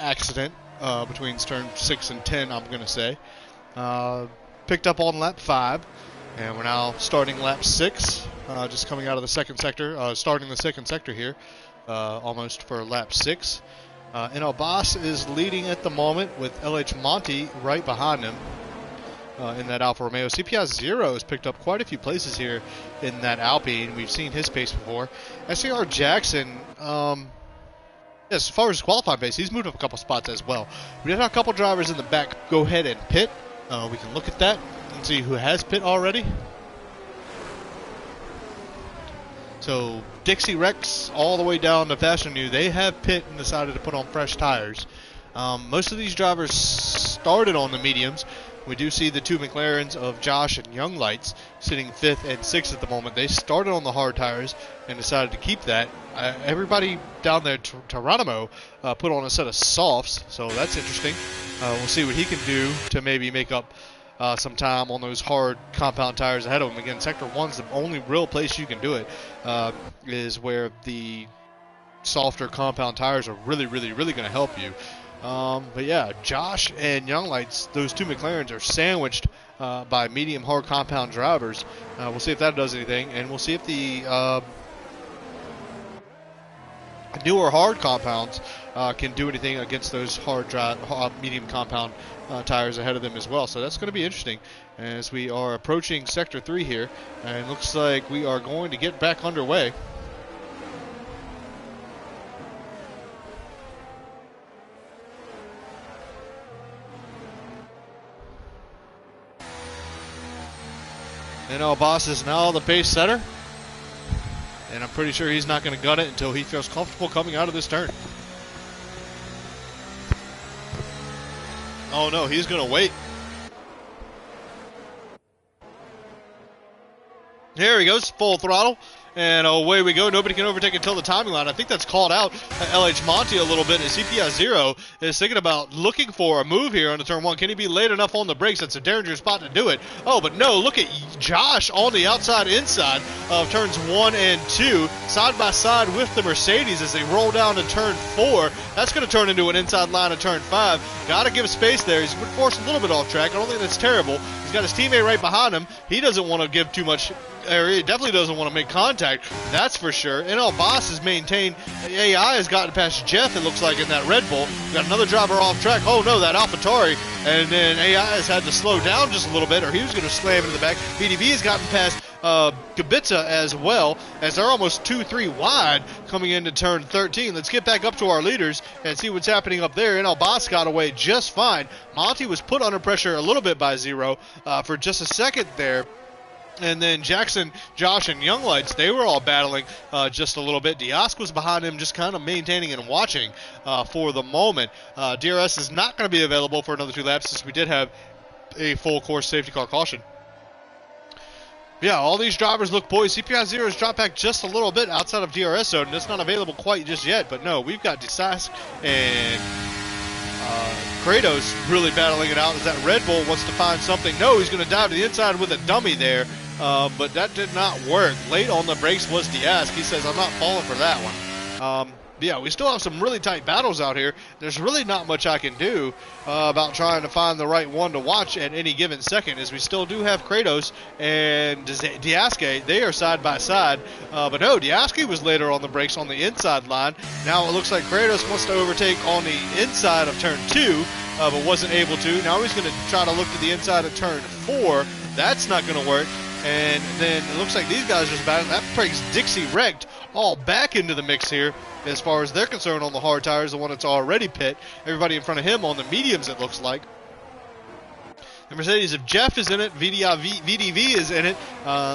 S1: accident between turn 6 and 10, I'm going to say. Picked up on lap 5, and we're now starting lap 6. Just coming out of the second sector, starting the second sector here, almost for lap 6. NL Boss is leading at the moment with LH Monty right behind him. In that Alfa Romeo. CPI 0 has picked up quite a few places here in that Alpine. We've seen his pace before. SCR Jackson, as far as his qualifying pace, he's moved up a couple spots as well. We did have a couple drivers in the back go ahead and pit. We can look at that and see who has pit already. So Dixie Rex all the way down to Fashion New, they have pit and decided to put on fresh tires. Most of these drivers started on the mediums. We do see the two McLarens of Josh and Young Lights sitting 5th and 6th at the moment. They started on the hard tires and decided to keep that. Everybody down there, Geronimo, put on a set of softs, so that's interesting. We'll see what he can do to maybe make up some time on those hard compound tires ahead of him. Again, Sector 1's the only real place you can do it, is where the softer compound tires are really going to help you. But yeah, Josh and Young Lights, those two McLarens are sandwiched by medium hard compound drivers. We'll see if that does anything, and we'll see if the newer hard compounds can do anything against those medium compound tires ahead of them as well. So that's going to be interesting as we are approaching Sector 3 here, and it looks like we are going to get back underway. NL Boss is now the pace setter, and I'm pretty sure he's not going to gun it until he feels comfortable coming out of this turn. Oh no, he's going to wait. Here he goes, full throttle. And away we go. Nobody can overtake until the timing line. I think that's called out LH Monty a little bit. And CPI 0 is thinking about looking for a move here on the turn 1. Can he be late enough on the brakes? That's a dangerous spot to do it. Oh, but no. Look at Josh on the inside of turns 1 and 2, side by side with the Mercedes as they roll down to turn 4. That's going to turn into an inside line of turn 5. Got to give space there. He's been forced a little bit off track. I don't think that's terrible. He's got his teammate right behind him. He doesn't want to give too much. He definitely doesn't want to make contact, that's for sure. NL Boss has maintained. AI has gotten past Jeff, it looks like, in that Red Bull. We've got another driver off track. Oh no, that AlphaTauri. And then AI has had to slow down just a little bit, or he was going to slam into the back. VDV has gotten past Kubica as well, as they're almost 2-3 wide coming into turn 13. Let's get back up to our leaders and see what's happening up there. NL Boss got away just fine. Monty was put under pressure a little bit by Zero for just a second there. And then Jackson, Josh, and Young Lights, they were all battling just a little bit. Diosk was behind him, just kind of maintaining and watching for the moment. DRS is not going to be available for another 2 laps since we did have a full course safety car caution. Yeah, all these drivers look poised. CPI 0 has dropped back just a little bit outside of DRS zone, and it's not available quite just yet. But no, we've got Diosk and Kratos really battling it out as that Red Bull wants to find something. No, he's going to dive to the inside with a dummy there. But that did not work. Late on the brakes was Diosk. He says, I'm not falling for that one. Yeah, we still have some really tight battles out here. There's really not much I can do about trying to find the right one to watch at any given second, as we still do have Kratos and Diosk. They are side by side. But no, Diosk was later on the brakes on the inside line. Now it looks like Kratos wants to overtake on the inside of turn 2, but wasn't able to. Now he's going to try to look to the inside of turn 4. That's not going to work. And then it looks like these guys are just battling. That brings Dixie Wrecked all back into the mix here as far as they're concerned on the hard tires, the one that's already pit. Everybody in front of him on the mediums, it looks like. The Mercedes of Jeff is in it. VDV is in it.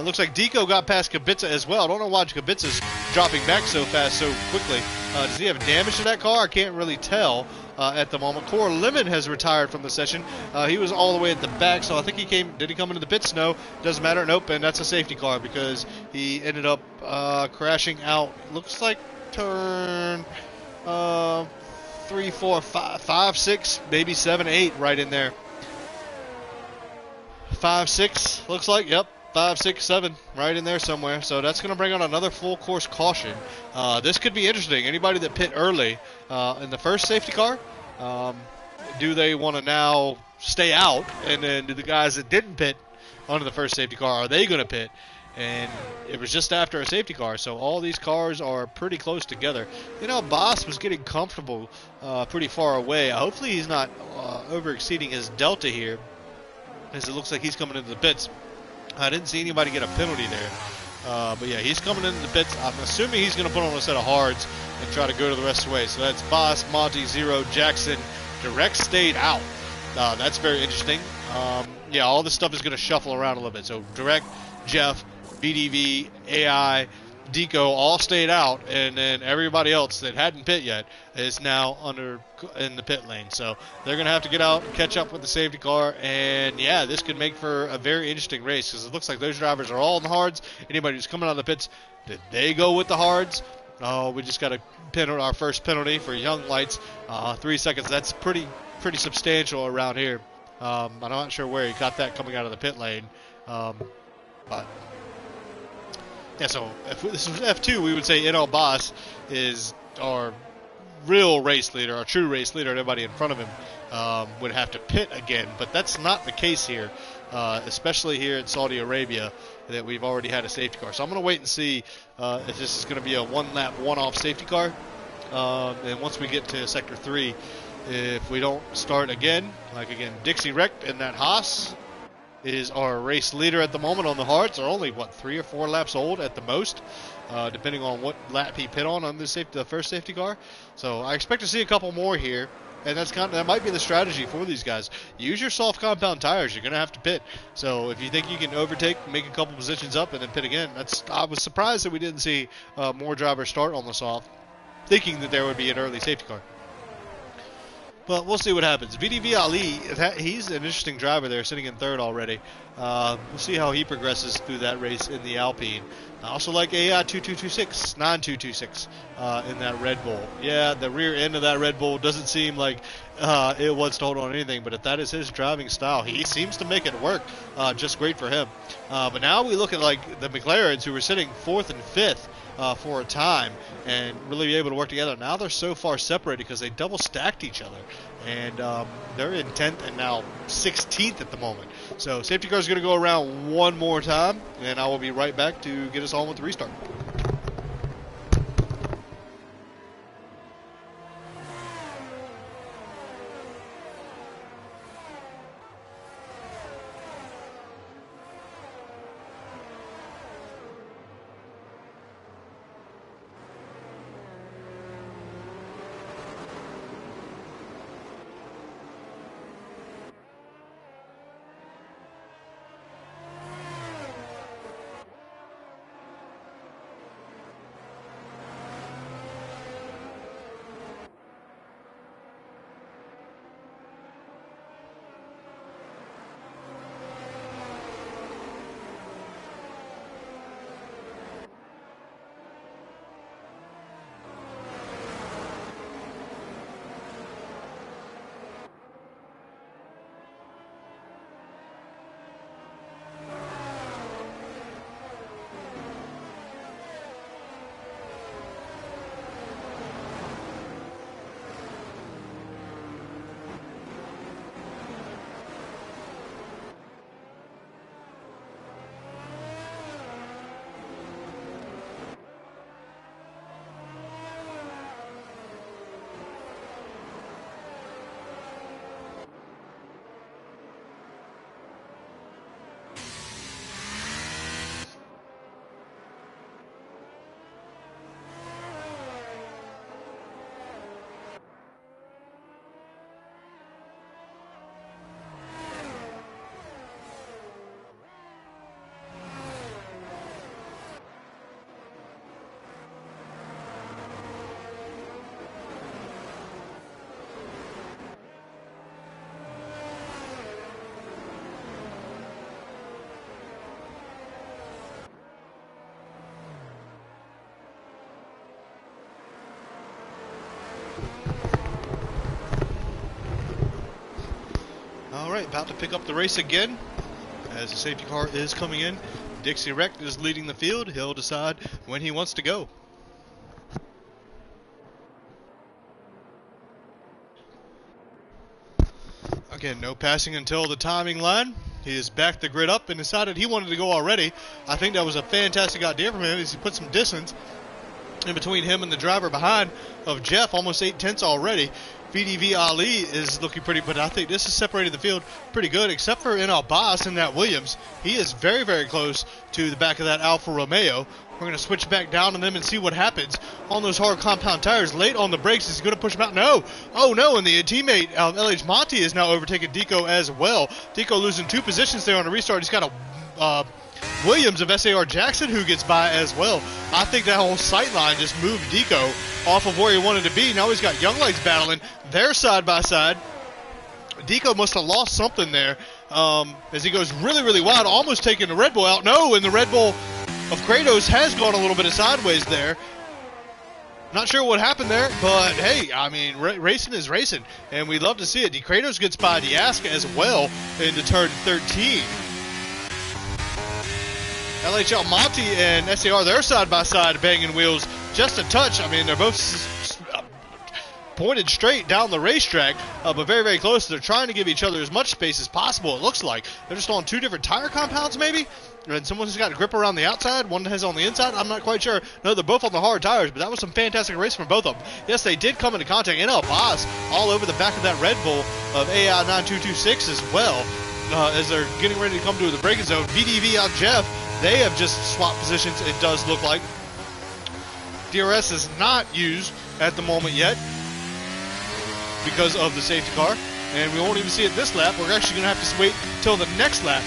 S1: Looks like Deco got past Kubica as well. I don't know why Kubica's dropping back so fast so quickly. Does he have damage to that car? I can't really tell at the moment. Core Lemon has retired from the session. He was all the way at the back, so I think he came. Did he come into the pits? No. Doesn't matter. Nope, and that's a safety car because he ended up crashing out. Looks like turn 3, 4, 5, 6, maybe 7, 8 right in there. 5, 6 looks like. Yep. 5, 6, 7, right in there somewhere. So that's going to bring on another full course caution. This could be interesting. Anybody that pit early in the first safety car, do they want to now stay out? And then do the guys that didn't pit onto the first safety car, are they going to pit? And it was just after a safety car, so all these cars are pretty close together. You know, Boss was getting comfortable pretty far away. Hopefully he's not over-exceeding his delta here, as it looks like he's coming into the pits. I didn't see anybody get a penalty there. But yeah, he's coming into the pits. I'm assuming he's going to put on a set of hards and try to go to the rest of the way. So that's Boss, Monty, Zero, Jackson. Direct stayed out. That's very interesting. Yeah, all this stuff is going to shuffle around a little bit. So Direct, Jeff, BDV, AI, Deco all stayed out, and then everybody else that hadn't pit yet is now in the pit lane. So they're going to have to get out, catch up with the safety car, and yeah, this could make for a very interesting race because it looks like those drivers are all in the hards. Anybody who's coming out of the pits, did they go with the hards? Oh, we just got our first penalty for Young Lights. 3 seconds. That's pretty substantial around here. I'm not sure where he got that coming out of the pit lane, but. Yeah, so if this was F2, we would say NL Boss is our real race leader, our true race leader. Everybody in front of him would have to pit again, but that's not the case here, especially here in Saudi Arabia, that we've already had a safety car. So I'm going to wait and see if this is going to be a one-lap, one-off safety car. And once we get to Sector 3, if we don't start again, Dixie wrecked in that Haas is our race leader at the moment on the hards. They're only, 3 or 4 laps old at the most, depending on what lap he pit on the first safety car. So I expect to see a couple more here, and that might be the strategy for these guys. Use your soft compound tires. You're going to have to pit. So if you think you can overtake, make a couple positions up, and then pit again, I was surprised that we didn't see more drivers start on the soft, thinking that there would be an early safety car. But we'll see what happens. VDV Ali, he's an interesting driver there, sitting in third already. We'll see how he progresses through that race in the Alpine. I also like AI 2226, 9226 in that Red Bull. Yeah, the rear end of that Red Bull doesn't seem like it wants to hold on anything, but if that is his driving style, he seems to make it work just great for him. But now we look at the McLarens, who were sitting 4th and 5th. For a time and really be able to work together. Now they're so far separated because they double stacked each other, and they're in 10th and now 16th at the moment. So safety car is going to go around one more time, and I will be right back to get us on with the restart. All right, about to pick up the race again as the safety car is coming in. Dixie Wreck is leading the field. He'll decide when he wants to go. Again, no passing until the timing line. He has backed the grid up and decided he wanted to go already. I think that was a fantastic idea from him as he put some distance in between him and the driver behind of Jeff, almost 8/10 already. VDV Ali is looking pretty, but I think this has separated the field pretty good, except for Enal Boss and that Williams. He is very, very close to the back of that Alfa Romeo. We're going to switch back down to them and see what happens on those hard compound tires. Late on the brakes, is he going to push him out? No. Oh, no, and the teammate, LH Monty, is now overtaken Deco as well. Deco losing 2 positions there on the restart. He's got a Williams of SAR Jackson who gets by as well. I think that whole sight line just moved Deco off of where he wanted to be. Now he's got Young Lights battling. They're side by side. Deco must have lost something there as he goes really, really wide, almost taking the Red Bull out. No, and the Red Bull of Kratos has gone a little bit of sideways there. Not sure what happened there, but hey, I mean, racing is racing, and we love to see it. Kratos gets by Diaska as well into turn 13. LHL Monty and SAR, they're side by side banging wheels just a touch. I mean, they're both pointed straight down the racetrack, but very, very close. They're trying to give each other as much space as possible, it looks like. They're just on 2 different tire compounds, maybe? And someone's got a grip around the outside, one has on the inside. I'm not quite sure. No, they're both on the hard tires, but that was some fantastic racing from both of them. Yes, they did come into contact. Enal Boss all over the back of that Red Bull of AI 9226 as well, as they're getting ready to come to the braking zone. VDV out Jeff, they have just swapped positions, it does look like. DRS is not used at the moment yet because of the safety car, and we won't even see it this lap. We're actually going to have to wait till the next lap.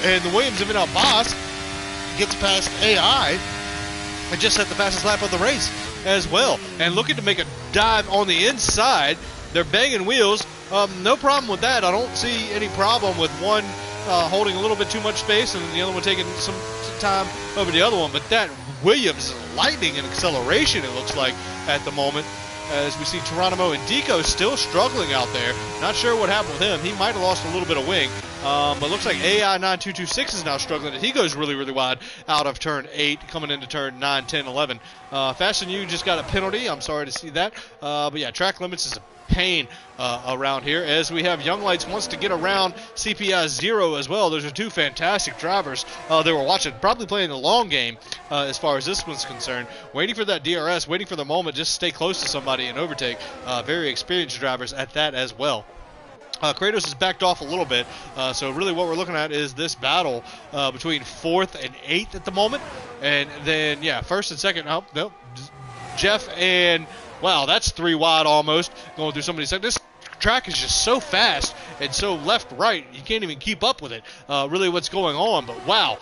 S1: And the Williams of Enal Boss gets past AI and just set the fastest lap of the race as well. And looking to make a dive on the inside. They're banging wheels. No problem with that. I don't see any problem with one holding a little bit too much space and the other one taking some time over the other one. But that Williams is lightning in acceleration, it looks like, at the moment. As we see Geronimo and Deco still struggling out there. Not sure what happened with him. He might have lost a little bit of wing. But looks like AI 9226 is now struggling. He goes really, really wide out of turn 8, coming into turn 9, 10, 11. Fast and You just got a penalty. I'm sorry to see that. But yeah, track limits is a pain around here, as we have Young Lights wants to get around CPI 0 as well. Those are 2 fantastic drivers they were watching, probably playing the long game as far as this one's concerned, waiting for that DRS, waiting for the moment, just stay close to somebody and overtake. Very experienced drivers at that as well. Kratos has backed off a little bit, so really what we're looking at is this battle between 4th and 8th at the moment, and then, yeah, 1st and 2nd, oh, nope, Jeff and, wow, that's 3 wide almost, going through somebody's second. This track is just so fast and so left-right, you can't even keep up with it, really what's going on, but wow,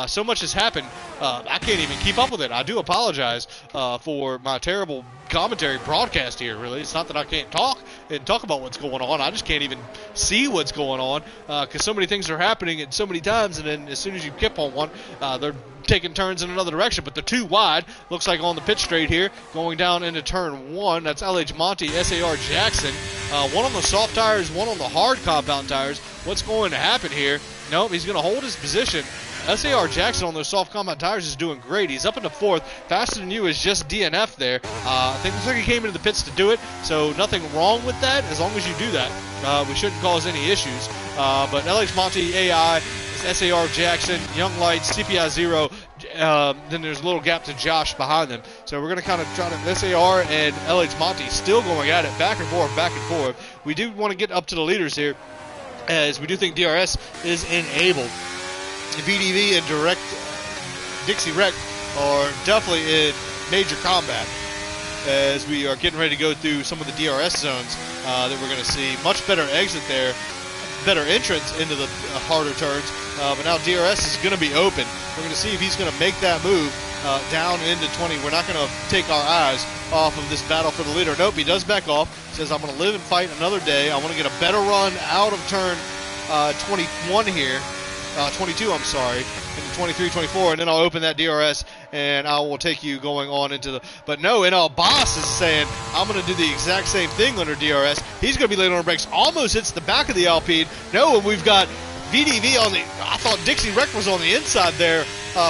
S1: so much has happened, I can't even keep up with it. I do apologize for my terrible commentary broadcast here, really. It's not that I can't talk about what's going on. I just can't even see what's going on because so many things are happening at so many times, and then as soon as you kip on one, they're taking turns in another direction. But they're 2 wide. Looks like on the pit straight here, going down into turn 1. That's LH Monty, SAR Jackson. One on the soft tires, one on the hard compound tires. What's going to happen here? Nope, he's going to hold his position. SAR Jackson on those soft compound tires is doing great. He's up into 4th. Faster Than You is just DNF there. I think looks like he came into the pits to do it, so nothing wrong with that as long as you do that. We shouldn't cause any issues. But LH Monty, AI, SAR Jackson, Young Lights, CPI 0, then there's a little gap to Josh behind them. So we're going to kind of try to, SAR and LH Monty still going at it, back and forth, back and forth. We do want to get up to the leaders here, as we do think DRS is enabled. VDV and Direct Dixie Wreck are definitely in major combat as we are getting ready to go through some of the DRS zones that we're going to see. Much better exit there, better entrance into the harder turns, but now DRS is going to be open. We're going to see if he's going to make that move down into 20. We're not going to take our eyes off of this battle for the leader. Nope, he does back off. Says, I'm going to live and fight another day. I want to get a better run out of turn 21 here. 22, I'm sorry, into 23, 24, and then I'll open that DRS, and I will take you going on into the, but no, Enal Boss is saying, I'm going to do the exact same thing under DRS. He's going to be late on the brakes, almost hits the back of the Alpine. No, and we've got VDV on the, I thought Dixie Wreck was on the inside there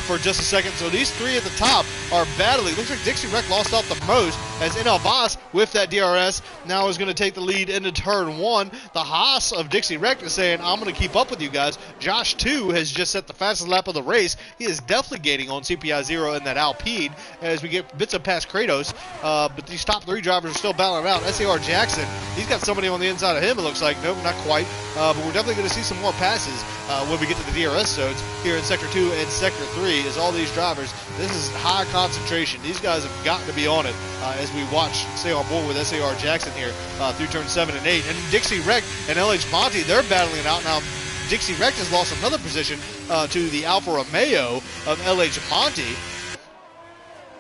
S1: for just a second. So these three at the top are battling. Looks like Dixie Wreck lost out the most, as NL Voss with that DRS now is going to take the lead into turn one. The Haas of Dixie Wreck is saying, I'm going to keep up with you guys. Josh 2 has just set the fastest lap of the race. He is definitely gaining on CPI 0 in that Alpine as we get bits of past Kratos. But these top three drivers are still battling out. SAR Jackson, he's got somebody on the inside of him, it looks like. Nope, not quite. But we're definitely going to see some more passes when we get to the DRS zones here in Sector 2 and Sector 3 as all these drivers, this is high concentration. These guys have got to be on it as we watch, stay on board with SAR Jackson here through turn 7 and 8. And Dixie Wreck and LH Monty, they're battling it out now. Dixie Wreck has lost another position to the Alfa Romeo of LH Monty,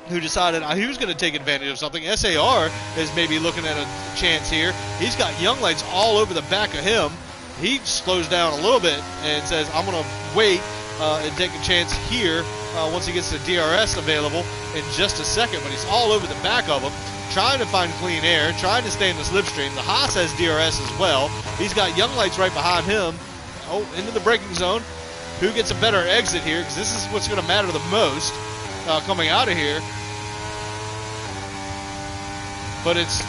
S1: who decided he was going to take advantage of something. SAR is maybe looking at a chance here. He's got young lights all over the back of him. He slows down a little bit and says, I'm going to wait and take a chance here once he gets the DRS available in just a second. But he's all over the back of him, trying to find clean air, trying to stay in the slipstream. The Haas has DRS as well. He's got young lights right behind him. Oh, into the braking zone. Who gets a better exit here? Because this is what's going to matter the most coming out of here. But it's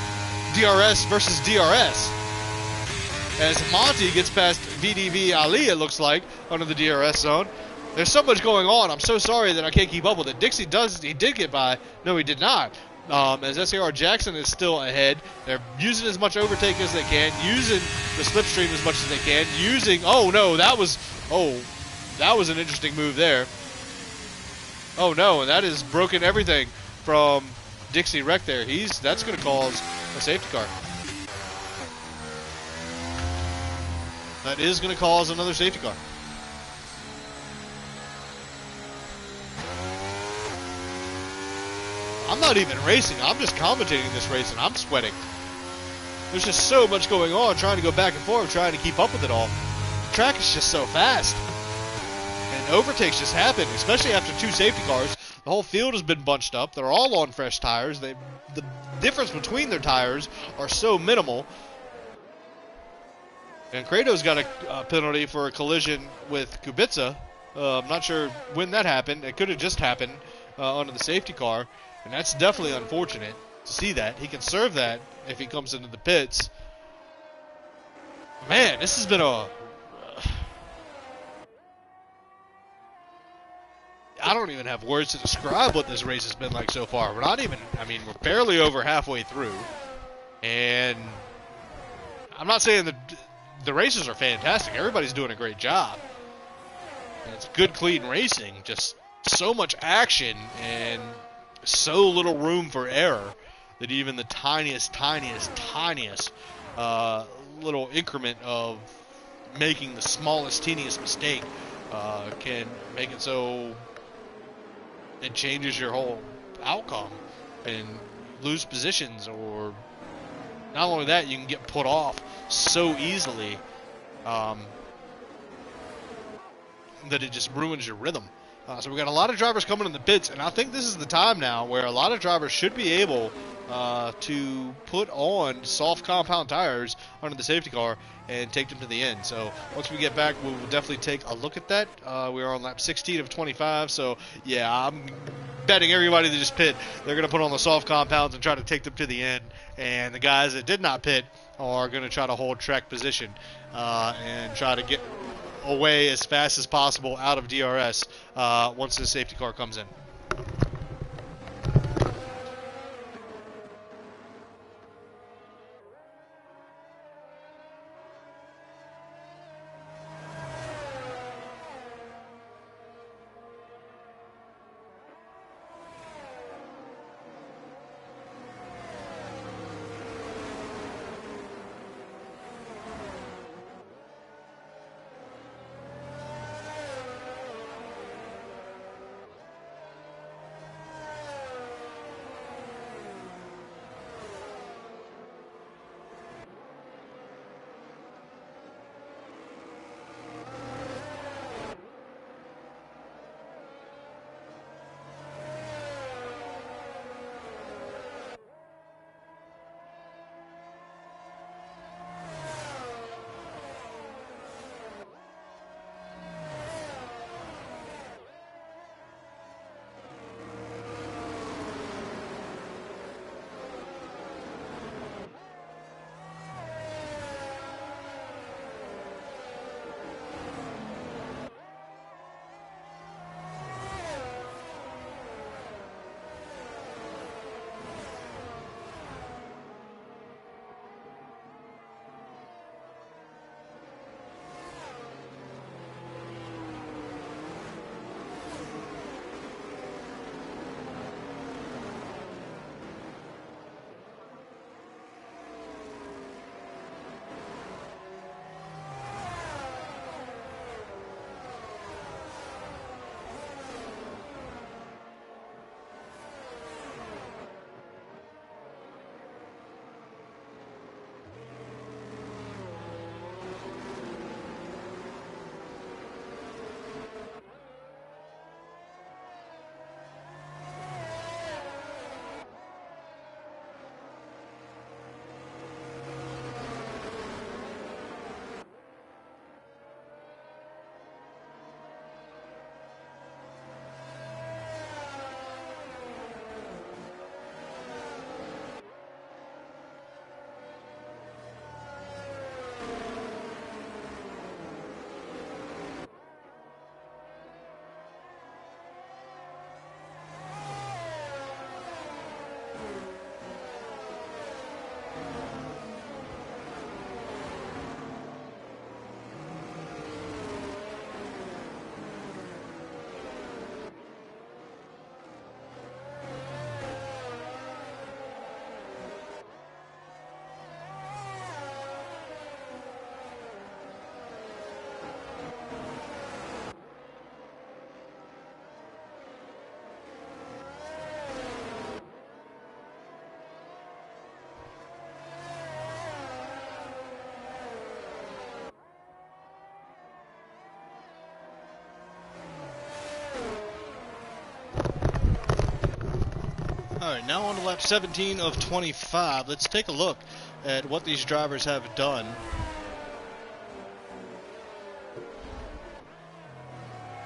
S1: DRS versus DRS. As Monty gets past VDV Ali, it looks like, under the DRS zone. There's so much going on. I'm so sorry that I can't keep up with it. Dixie he did get by. No, he did not. As SAR Jackson is still ahead. They're using as much overtake as they can, using the slipstream as much as they can, using, oh no, that was an interesting move there. Oh no, and that has broken everything from Dixie Wreck there. That's going to cause a safety car. That is going to cause another safety car. I'm not even racing. I'm just commentating this race, and I'm sweating. There's just so much going on, trying to go back and forth, trying to keep up with it all. The track is just so fast. And overtakes just happen, especially after two safety cars. The whole field has been bunched up. They're all on fresh tires. The difference between their tires are so minimal. And Kratos got a penalty for a collision with Kubica. I'm not sure when that happened. It could have just happened under the safety car. And that's definitely unfortunate to see that. He can serve that if he comes into the pits. Man, this has been I don't even have words to describe what this race has been like so far. We're barely over halfway through. And I'm not saying that the races are fantastic. Everybody's doing a great job. And it's good, clean racing. Just so much action and so little room for error that even the tiniest little increment of making the smallest, teeniest mistake can make it so it changes your whole outcome and lose positions, or not only that, you can get put off so easily that it just ruins your rhythm. So we've got a lot of drivers coming in the pits, and I think this is the time now where a lot of drivers should be able to put on soft compound tires under the safety car and take them to the end. So once we get back, we'll definitely take a look at that. We are on lap 16 of 25, so yeah, I'm betting everybody that just pit, they're going to put on the soft compounds and try to take them to the end. And the guys that did not pit are going to try to hold track position and try to get away as fast as possible out of DRS once the safety car comes in. Alright, now on to lap 17 of 25. Let's take a look at what these drivers have done.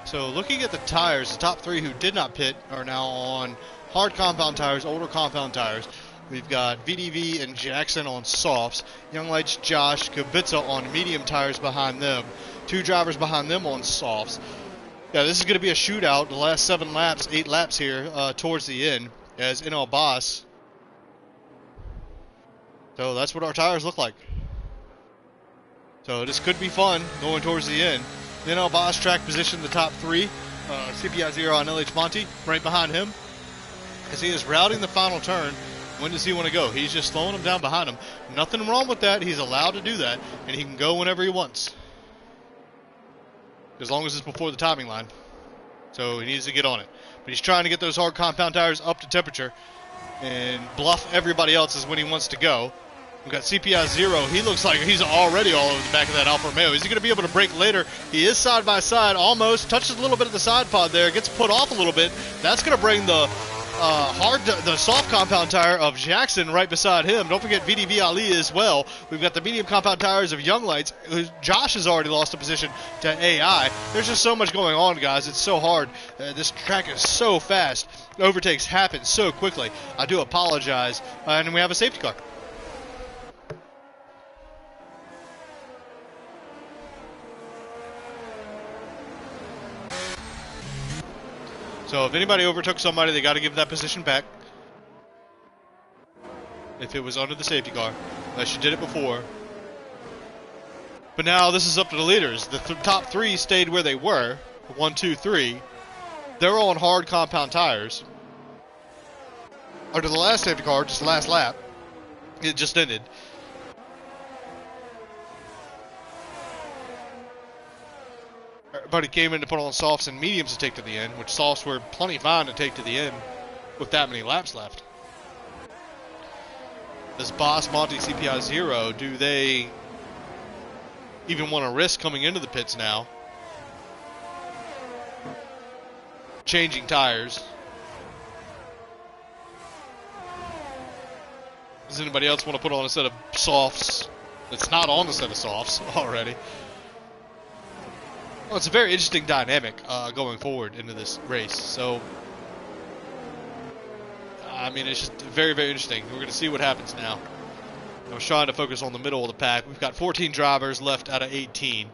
S1: So looking at the tires, the top three who did not pit are now on hard compound tires, older compound tires. We've got VDV and Jackson on softs. Young Lights, Josh, Kubica on medium tires behind them. Two drivers behind them on softs. Yeah, this is going to be a shootout. The last 7 laps, 8 laps here towards the end as NL Boss. So that's what our tires look like. So this could be fun going towards the end. NL Boss track position the top three. CPI 0 on LH Monty right behind him as he is routing the final turn. When does he want to go? He's just slowing him down behind him. Nothing wrong with that. He's allowed to do that, and he can go whenever he wants. As long as it's before the timing line. So he needs to get on it. But he's trying to get those hard compound tires up to temperature and bluff everybody else is when he wants to go. We've got CPI 0. He looks like he's already all over the back of that Alfa Romeo. Is he going to be able to brake later? He is side by side, almost. Touches a little bit of the side pod there. Gets put off a little bit. That's going to bring the the soft compound tire of Jackson right beside him. Don't forget VDV Ali as well. We've got the medium compound tires of Young Lights. Josh has already lost a position to AI. There's just so much going on, guys. It's so hard. This track is so fast. Overtakes happen so quickly. I do apologize. And we have a safety car. So if anybody overtook somebody, they got to give that position back. If it was under the safety car, unless you did it before. But now this is up to the leaders. The top three stayed where they were. 1, 2, 3. They're on hard compound tires. Under the last safety car, just the last lap, it just ended. Everybody came in to put on softs and mediums to take to the end, which softs were plenty fine to take to the end with that many laps left. Does Boss, Monty, CPI 0, do they even want to risk coming into the pits now? Changing tires. Does anybody else want to put on a set of softs that's not on the set of softs already? Well, it's a very interesting dynamic going forward into this race. So, I mean, it's just very, very interesting. We're going to see what happens now. I was trying to focus on the middle of the pack. We've got 14 drivers left out of 18.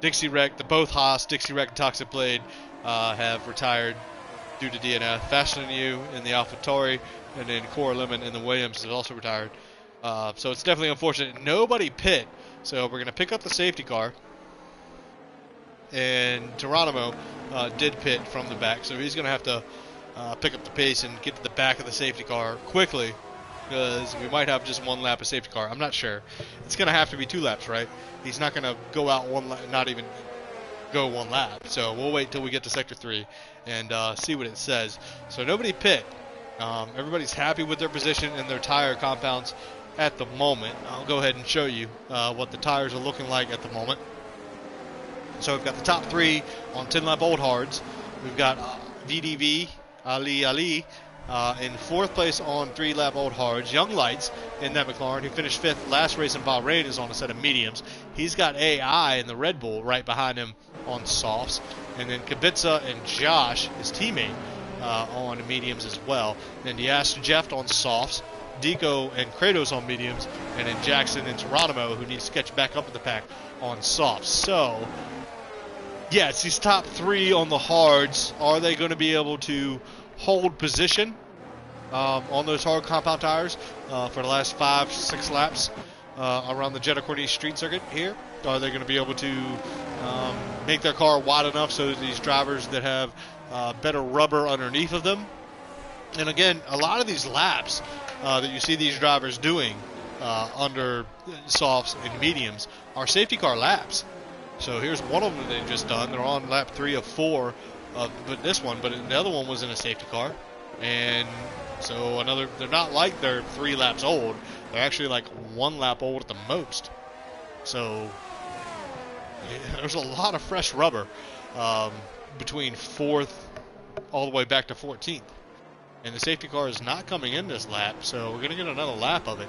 S1: Dixie Wreck, both Haas, Dixie Wreck and Toxic Blade have retired due to DNF. Faster Than You in the AlphaTauri, and then Cora Lemon in the Williams is also retired. So it's definitely unfortunate. Nobody pit, so we're going to pick up the safety car. And Geronimo did pit from the back, so he's going to have to pick up the pace and get to the back of the safety car quickly, because we might have just 1 lap of safety car. I'm not sure. It's going to have to be 2 laps, right? He's not going to go out 1 lap, not even go 1 lap. So we'll wait till we get to Sector 3 and see what it says. So nobody pit. Everybody's happy with their position and their tire compounds at the moment. I'll go ahead and show you what the tires are looking like at the moment. So we've got the top 3 on 10-lap old hards. We've got VDV, Ali in 4th place on 3-lap old hards. Young Lights in that McLaren, who finished 5th last race in Bahrain, is on a set of mediums. He's got AI in the Red Bull right behind him on softs. And then Kubica and Josh, his teammate, on mediums as well. Then Dias Jeff on softs. Deco and Kratos on mediums. And then Jackson and Geronimo, who needs to catch back up in the pack, on softs. So, yeah, it's these top 3 on the hards. Are they going to be able to hold position on those hard compound tires for the last 5-6 laps around the Jeddah Corniche street circuit here? Are they going to be able to make their car wide enough so that these drivers that have better rubber underneath of them? And again, a lot of these laps that you see these drivers doing under softs and mediums are safety car laps. So here's one of them they've just done. They're on lap 3 of 4 but this one, but the other one was in a safety car. And so they're not like they're 3 laps old. They're actually like 1 lap old at the most. So there's a lot of fresh rubber between 4th all the way back to 14th. And the safety car is not coming in this lap, so we're going to get another lap of it.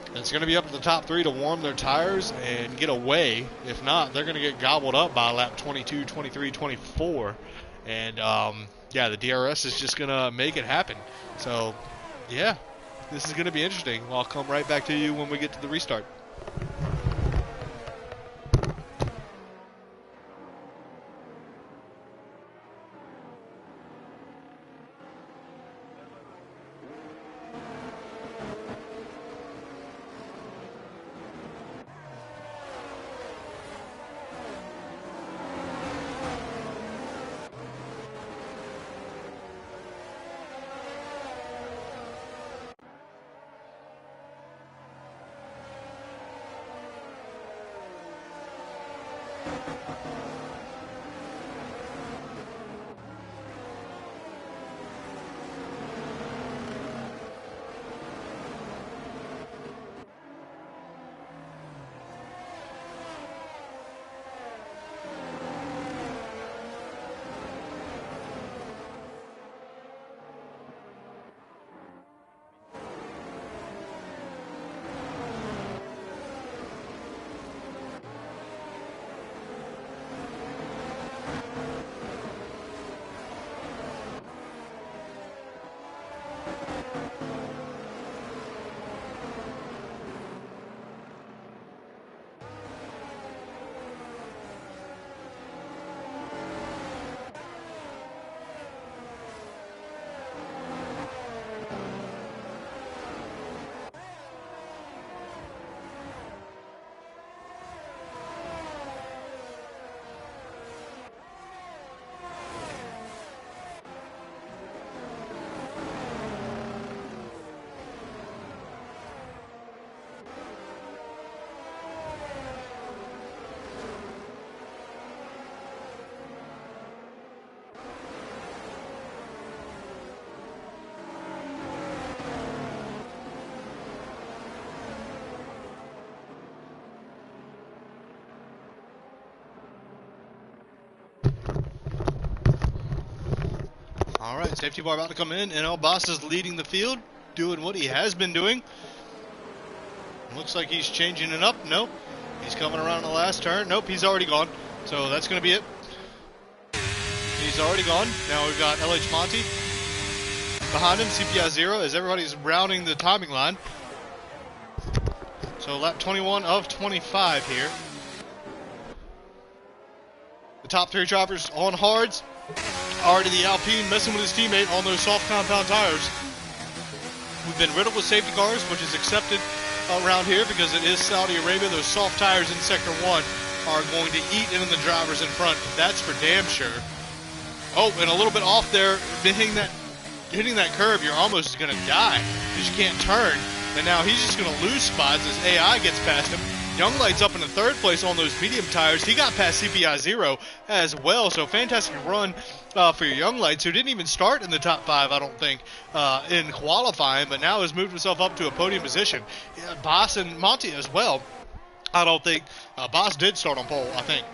S1: And it's going to be up to the top 3 to warm their tires and get away. If not, they're going to get gobbled up by lap 22, 23, 24. And, yeah, the DRS is just going to make it happen. So, yeah, this is going to be interesting. I'll come right back to you when we get to the restart. Alright, safety bar about to come in, and Albas is leading the field, doing what he has been doing. Looks like he's changing it up. Nope. He's coming around the last turn. Nope, he's already gone. So that's going to be it. He's already gone. Now we've got LH Monty behind him, CPI 0, as everybody's rounding the timing line. So lap 21 of 25 here. The top 3 drivers on hards. Already the Alpine messing with his teammate on those soft compound tires. We've been riddled with safety cars, which is accepted around here because it is Saudi Arabia. Those soft tires in Sector 1 are going to eat into the drivers in front. That's for damn sure. Oh, and a little bit off there, hitting that curve, you're almost going to die because you can't turn. And now he's just going to lose spots as AI gets past him. Younglight's up in the 3rd place on those medium tires. He got past CPI 0 as well, so fantastic run for your Younglights, who didn't even start in the top 5, I don't think, in qualifying, but now has moved himself up to a podium position. Yeah, Boss and Monty as well. I don't think Boss did start on pole, I think.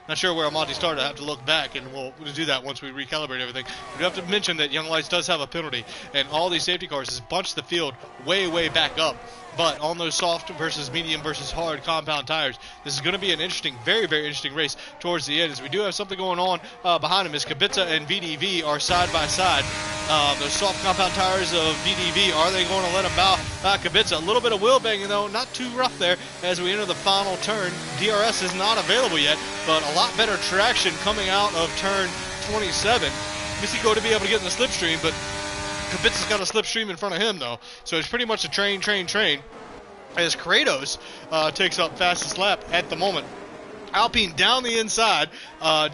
S1: Not sure where Monty started. I have to look back, and we'll do that once we recalibrate everything. We do have to mention that Younglights does have a penalty, and all these safety cars has bunched the field way, way back up. But on those soft versus medium versus hard compound tires, this is going to be an interesting, very, very interesting race towards the end. As we do have something going on behind him, as Kubica and VDV are side by side. Those soft compound tires of VDV, are they going to let him bow Kubica? A little bit of wheel banging though, not too rough there as we enter the final turn. DRS is not available yet, but a lot better traction coming out of turn 27. Mystico to be able to get in the slipstream, but Kubica's got a slipstream in front of him though, so it's pretty much a train. As Kratos takes up fastest lap at the moment. Alpine down the inside,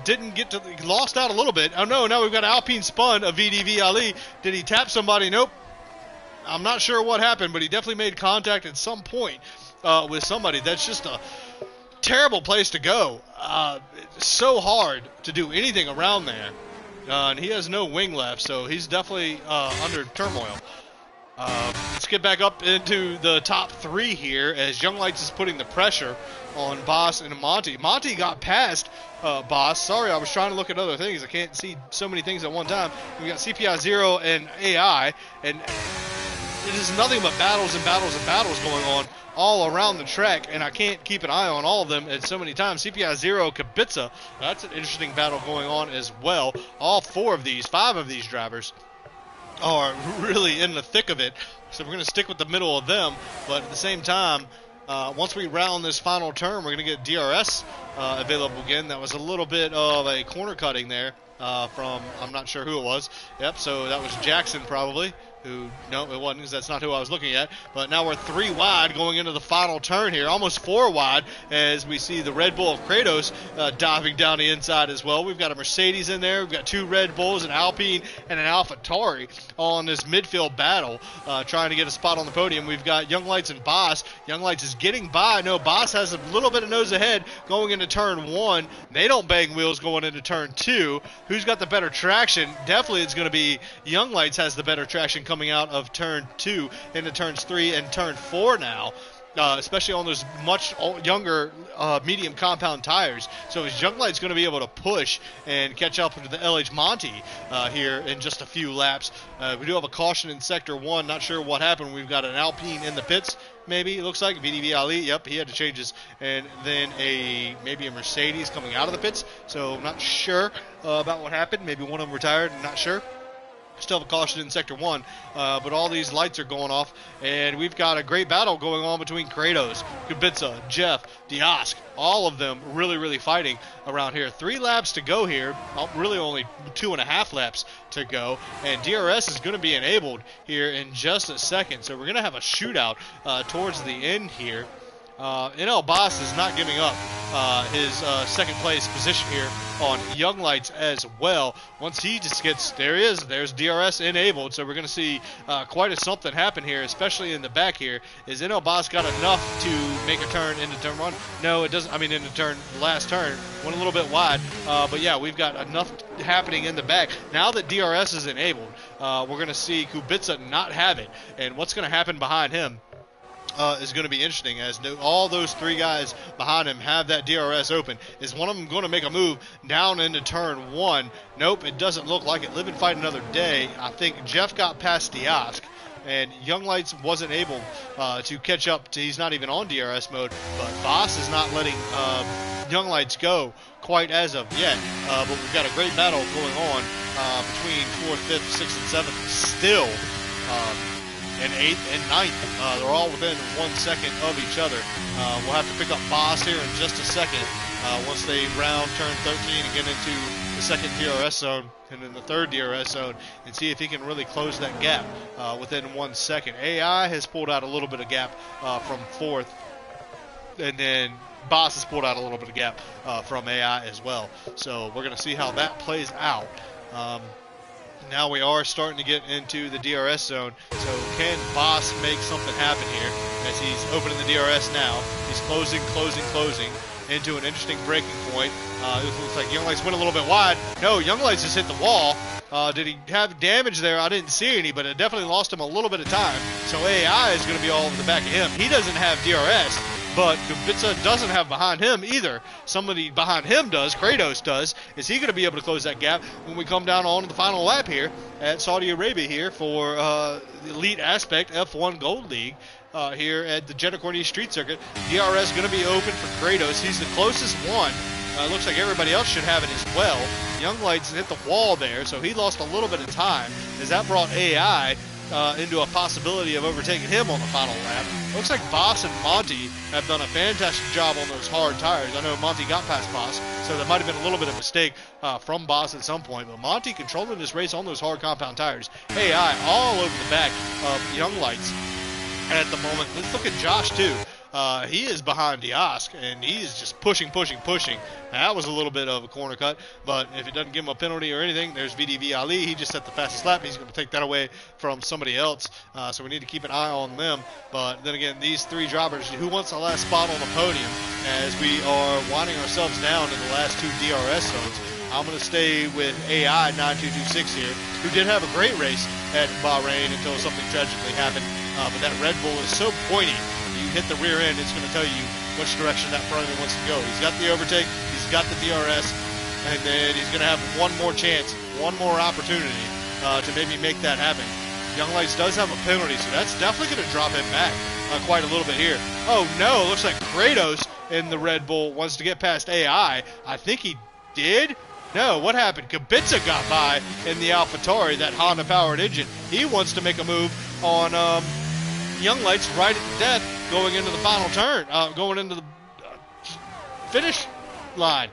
S1: didn't get to, lost out a little bit. Oh no, now we've got Alpine spun of VDV Ali. Did he tap somebody? Nope. I'm not sure what happened, but he definitely made contact at some point with somebody. That's just a terrible place to go. It's so hard to do anything around there. And he has no wing left, so he's definitely under turmoil. It's get back up into the top 3 here as Young Lights is putting the pressure on Boss and Monty. Monty got past Boss. Sorry, I was trying to look at other things. I can't see so many things at one time. We got CPI 0 and AI, and it is nothing but battles and battles and battles going on all around the track, and I can't keep an eye on all of them at so many times. CPI 0, Kubica, that's an interesting battle going on as well. All 5 of these drivers are really in the thick of it, so we're going to stick with the middle of them, but at the same time, once we round this final turn, we're going to get DRS available again. That was a little bit of a corner cutting there from, I'm not sure who it was. Yep, so that was Jackson probably. No, it wasn't, because that's not who I was looking at. But now we're 3 wide going into the final turn here, almost 4 wide, as we see the Red Bull of Kratos diving down the inside as well. We've got a Mercedes in there. We've got 2 Red Bulls, an Alpine, and an AlphaTauri on this midfield battle, trying to get a spot on the podium. We've got Young Lights and Boss. Young Lights is getting by. No, Boss has a little bit of nose ahead going into turn 1. They don't bang wheels going into turn 2. Who's got the better traction? Definitely it's going to be Young Lights has the better traction coming out of turn 2 into turns 3 and turn 4 now, especially on those much younger medium compound tires. So is Young Lights going to be able to push and catch up to the LH Monty here in just a few laps? We do have a caution in sector 1. Not sure what happened. We've got an Alpine in the pits. Maybe it looks like VDV Ali. Yep, he had to change his, and then maybe a Mercedes coming out of the pits. So not sure about what happened. Maybe one of them retired. I'm not sure. Still have a caution in sector 1, but all these lights are going off, and we've got a great battle going on between Kratos, Kubica, Jeff, Diosk, all of them really fighting around here. 3 laps to go here, really only 2.5 laps to go, and DRS is going to be enabled here in just a second, so we're going to have a shootout towards the end here. NL Boss is not giving up his second place position here on Young Lights as well. Once he just gets, there's DRS enabled, so we're going to see quite a something happen here, especially in the back here. Is NL Boss got enough to make a turn into turn 1? No, it doesn't. I mean, into last turn, went a little bit wide, but yeah, we've got enough happening in the back. Now that DRS is enabled, we're going to see Kubica not have it, and what's going to happen behind him is going to be interesting, as all those 3 guys behind him have that DRS open. Is one of them going to make a move down into turn 1? Nope, it doesn't look like it. Live and fight another day. I think Jeff got past Diosk, and Young Lights wasn't able to catch up to, he's not even on DRS mode, but Boss is not letting Young Lights go quite as of yet, but we've got a great battle going on between 4th, 5th, 6th, and 7th still. And 8th and 9th. They're all within 1 second of each other. We'll have to pick up Boss here in just a second once they round turn 13 and get into the 2nd DRS zone and then the 3rd DRS zone, and see if he can really close that gap within 1 second. AI has pulled out a little bit of gap from 4th, and then Boss has pulled out a little bit of gap from AI as well. So we're going to see how that plays out. Now we are starting to get into the DRS zone, so can Boss make something happen here as he's opening the DRS now? He's closing into an interesting breaking point. It looks like Young Lights went a little bit wide. No, Young Lights just hit the wall. Did he have damage there? I didn't see any, but it definitely lost him a little bit of time. So AI is going to be all over the back of him. He doesn't have DRS, but Kubica doesn't have behind him either. Somebody behind him does. Kratos does. Is he going to be able to close that gap when we come down on to the final lap here at Saudi Arabia here for the Elite Aspect F1 Gold League here at the Jeddah Corniche Street Circuit? DRS going to be open for Kratos. He's the closest one. Looks like everybody else should have it as well. Young Lights hit the wall there, so he lost a little bit of time, as that brought AI into a possibility of overtaking him on the final lap. Looks like Boss and Monty have done a fantastic job on those hard tires. I know Monty got past Boss, so there might have been a little bit of mistake from Boss at some point, but Monty controlling this race on those hard compound tires. AI all over the back of Young Lights at the moment. Let's look at Josh too. He is behind Diosk, and he is just pushing. That was a little bit of a corner cut, but if it doesn't give him a penalty or anything, there's VDV Ali. He just set the fastest lap. He's going to take that away from somebody else, so we need to keep an eye on them. But then again, these 3 drivers, who wants the last spot on the podium as we are winding ourselves down in the last 2 DRS zones? I'm going to stay with AI 9226 here, who did have a great race at Bahrain until something tragically happened. but that Red Bull is so pointy. You hit the rear end, it's going to tell you which direction that front end wants to go. He's got the overtake, he's got the DRS, and then he's going to have one more chance, one more opportunity to maybe make that happen. Young Lights does have a penalty, so that's definitely going to drop him back quite a little bit here. Oh no, looks like Kratos in the Red Bull wants to get past AI. I think he did. No, what happened? Kubica got by in the AlphaTauri, that Honda-powered engine. He wants to make a move on Young Lights right at the death, going into the final turn, going into the finish line.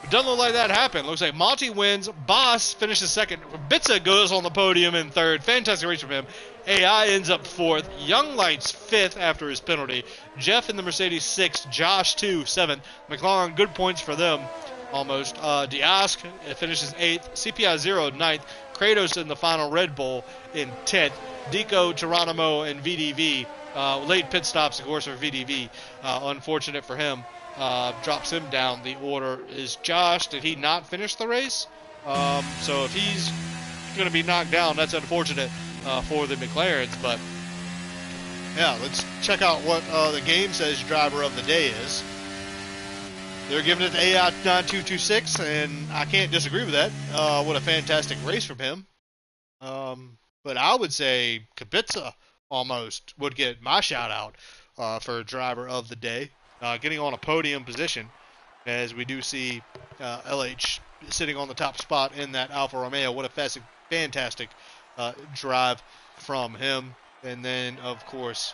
S1: It doesn't look like that happened. Looks like Monty wins. Boss finishes second. Kubica goes on the podium in third. Fantastic race from him. AI ends up fourth. Young Lights fifth after his penalty. Jeff in the Mercedes sixth. Josh 2, seventh. McLaren, good points for them. Almost. Diask finishes 8th. CPI 0, 9th. Kratos in the final Red Bull in 10th. Deco, Geronimo, and VDV. Late pit stops, of course, for VDV. Unfortunate for him. Drops him down. The order is Josh. Did he not finish the race? So if he's going to be knocked down, that's unfortunate for the McLarens. But yeah, let's check out what the game says driver of the day is. They're giving it to AI 9226, and I can't disagree with that. What a fantastic race from him. But I would say Kubica almost would get my shout out for driver of the day. Getting on a podium position, as we do see LH sitting on the top spot in that Alfa Romeo. What a fantastic drive from him. And then, of course,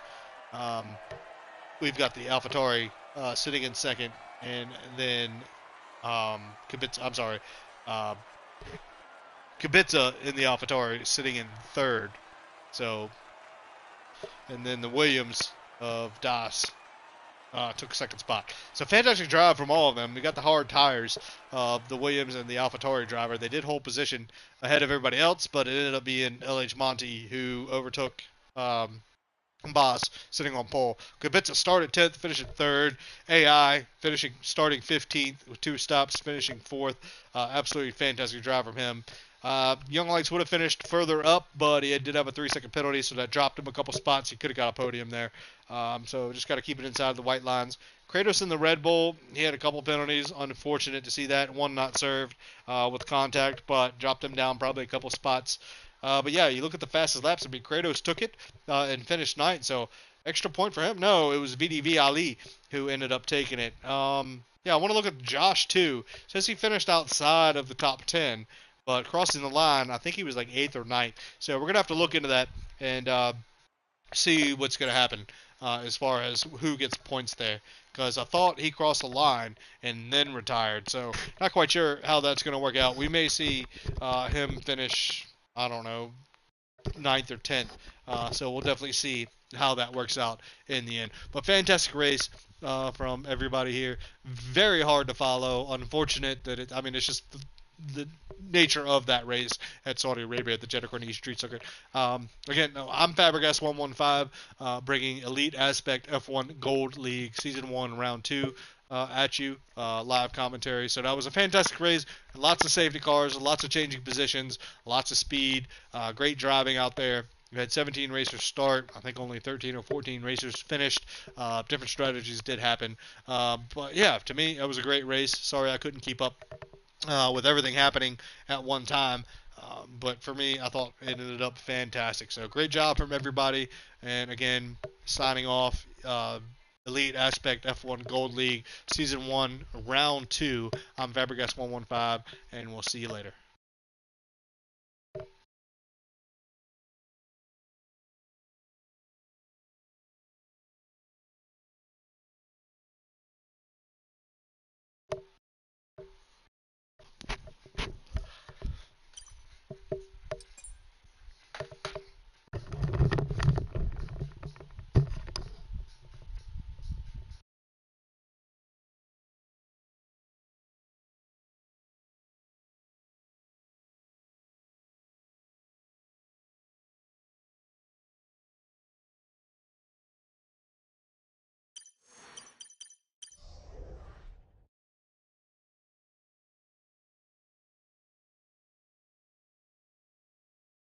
S1: we've got the AlphaTauri sitting in second, and then Kubica in the AlphaTauri sitting in third. So, and then the Williams of Das took second spot. So fantastic drive from all of them. We got the hard tires of the Williams and the AlphaTauri driver. They did hold position ahead of everybody else, but it ended up being LH Monty who overtook Boss sitting on pole. Kubica started 10th, finishing 3rd. AI starting 15th with 2 stops, finishing 4th. Absolutely fantastic drive from him. Young Lights would have finished further up, but he did have a 3-second penalty, so that dropped him a couple spots. He could have got a podium there. So just got to keep it inside the white lines. Kratos in the Red Bull, he had a couple penalties. Unfortunate to see that. One not served with contact, but dropped him down probably a couple spots. But yeah, you look at the fastest laps. I mean, Kratos took it and finished 9th, so extra point for him. No, it was VDV Ali who ended up taking it. Yeah, I want to look at Josh too. Says he finished outside of the top 10. But crossing the line, I think he was like 8th or 9th. So we're going to have to look into that and see what's going to happen as far as who gets points there. Because I thought he crossed the line and then retired. So not quite sure how that's going to work out. We may see him finish, I don't know, 9th or 10th. So we'll definitely see how that works out in the end. But fantastic race from everybody here. Very hard to follow. Unfortunate that it's just the nature of that race at Saudi Arabia at the Jeddah Corniche Street Circuit. Again, I'm Fabregas 115, bringing Elite Aspect F1 Gold League Season 1 Round 2 at you, live commentary. So that was a fantastic race. Lots of safety cars, lots of changing positions, lots of speed, great driving out there. We had 17 racers start. I think only 13 or 14 racers finished. Different strategies did happen. But yeah, to me, it was a great race. Sorry I couldn't keep up with everything happening at one time. But for me, I thought it ended up fantastic. So great job from everybody. And again, signing off, Elite Aspect F1 Gold League Season 1 Round 2. I'm Fabregas 115, and we'll see you later.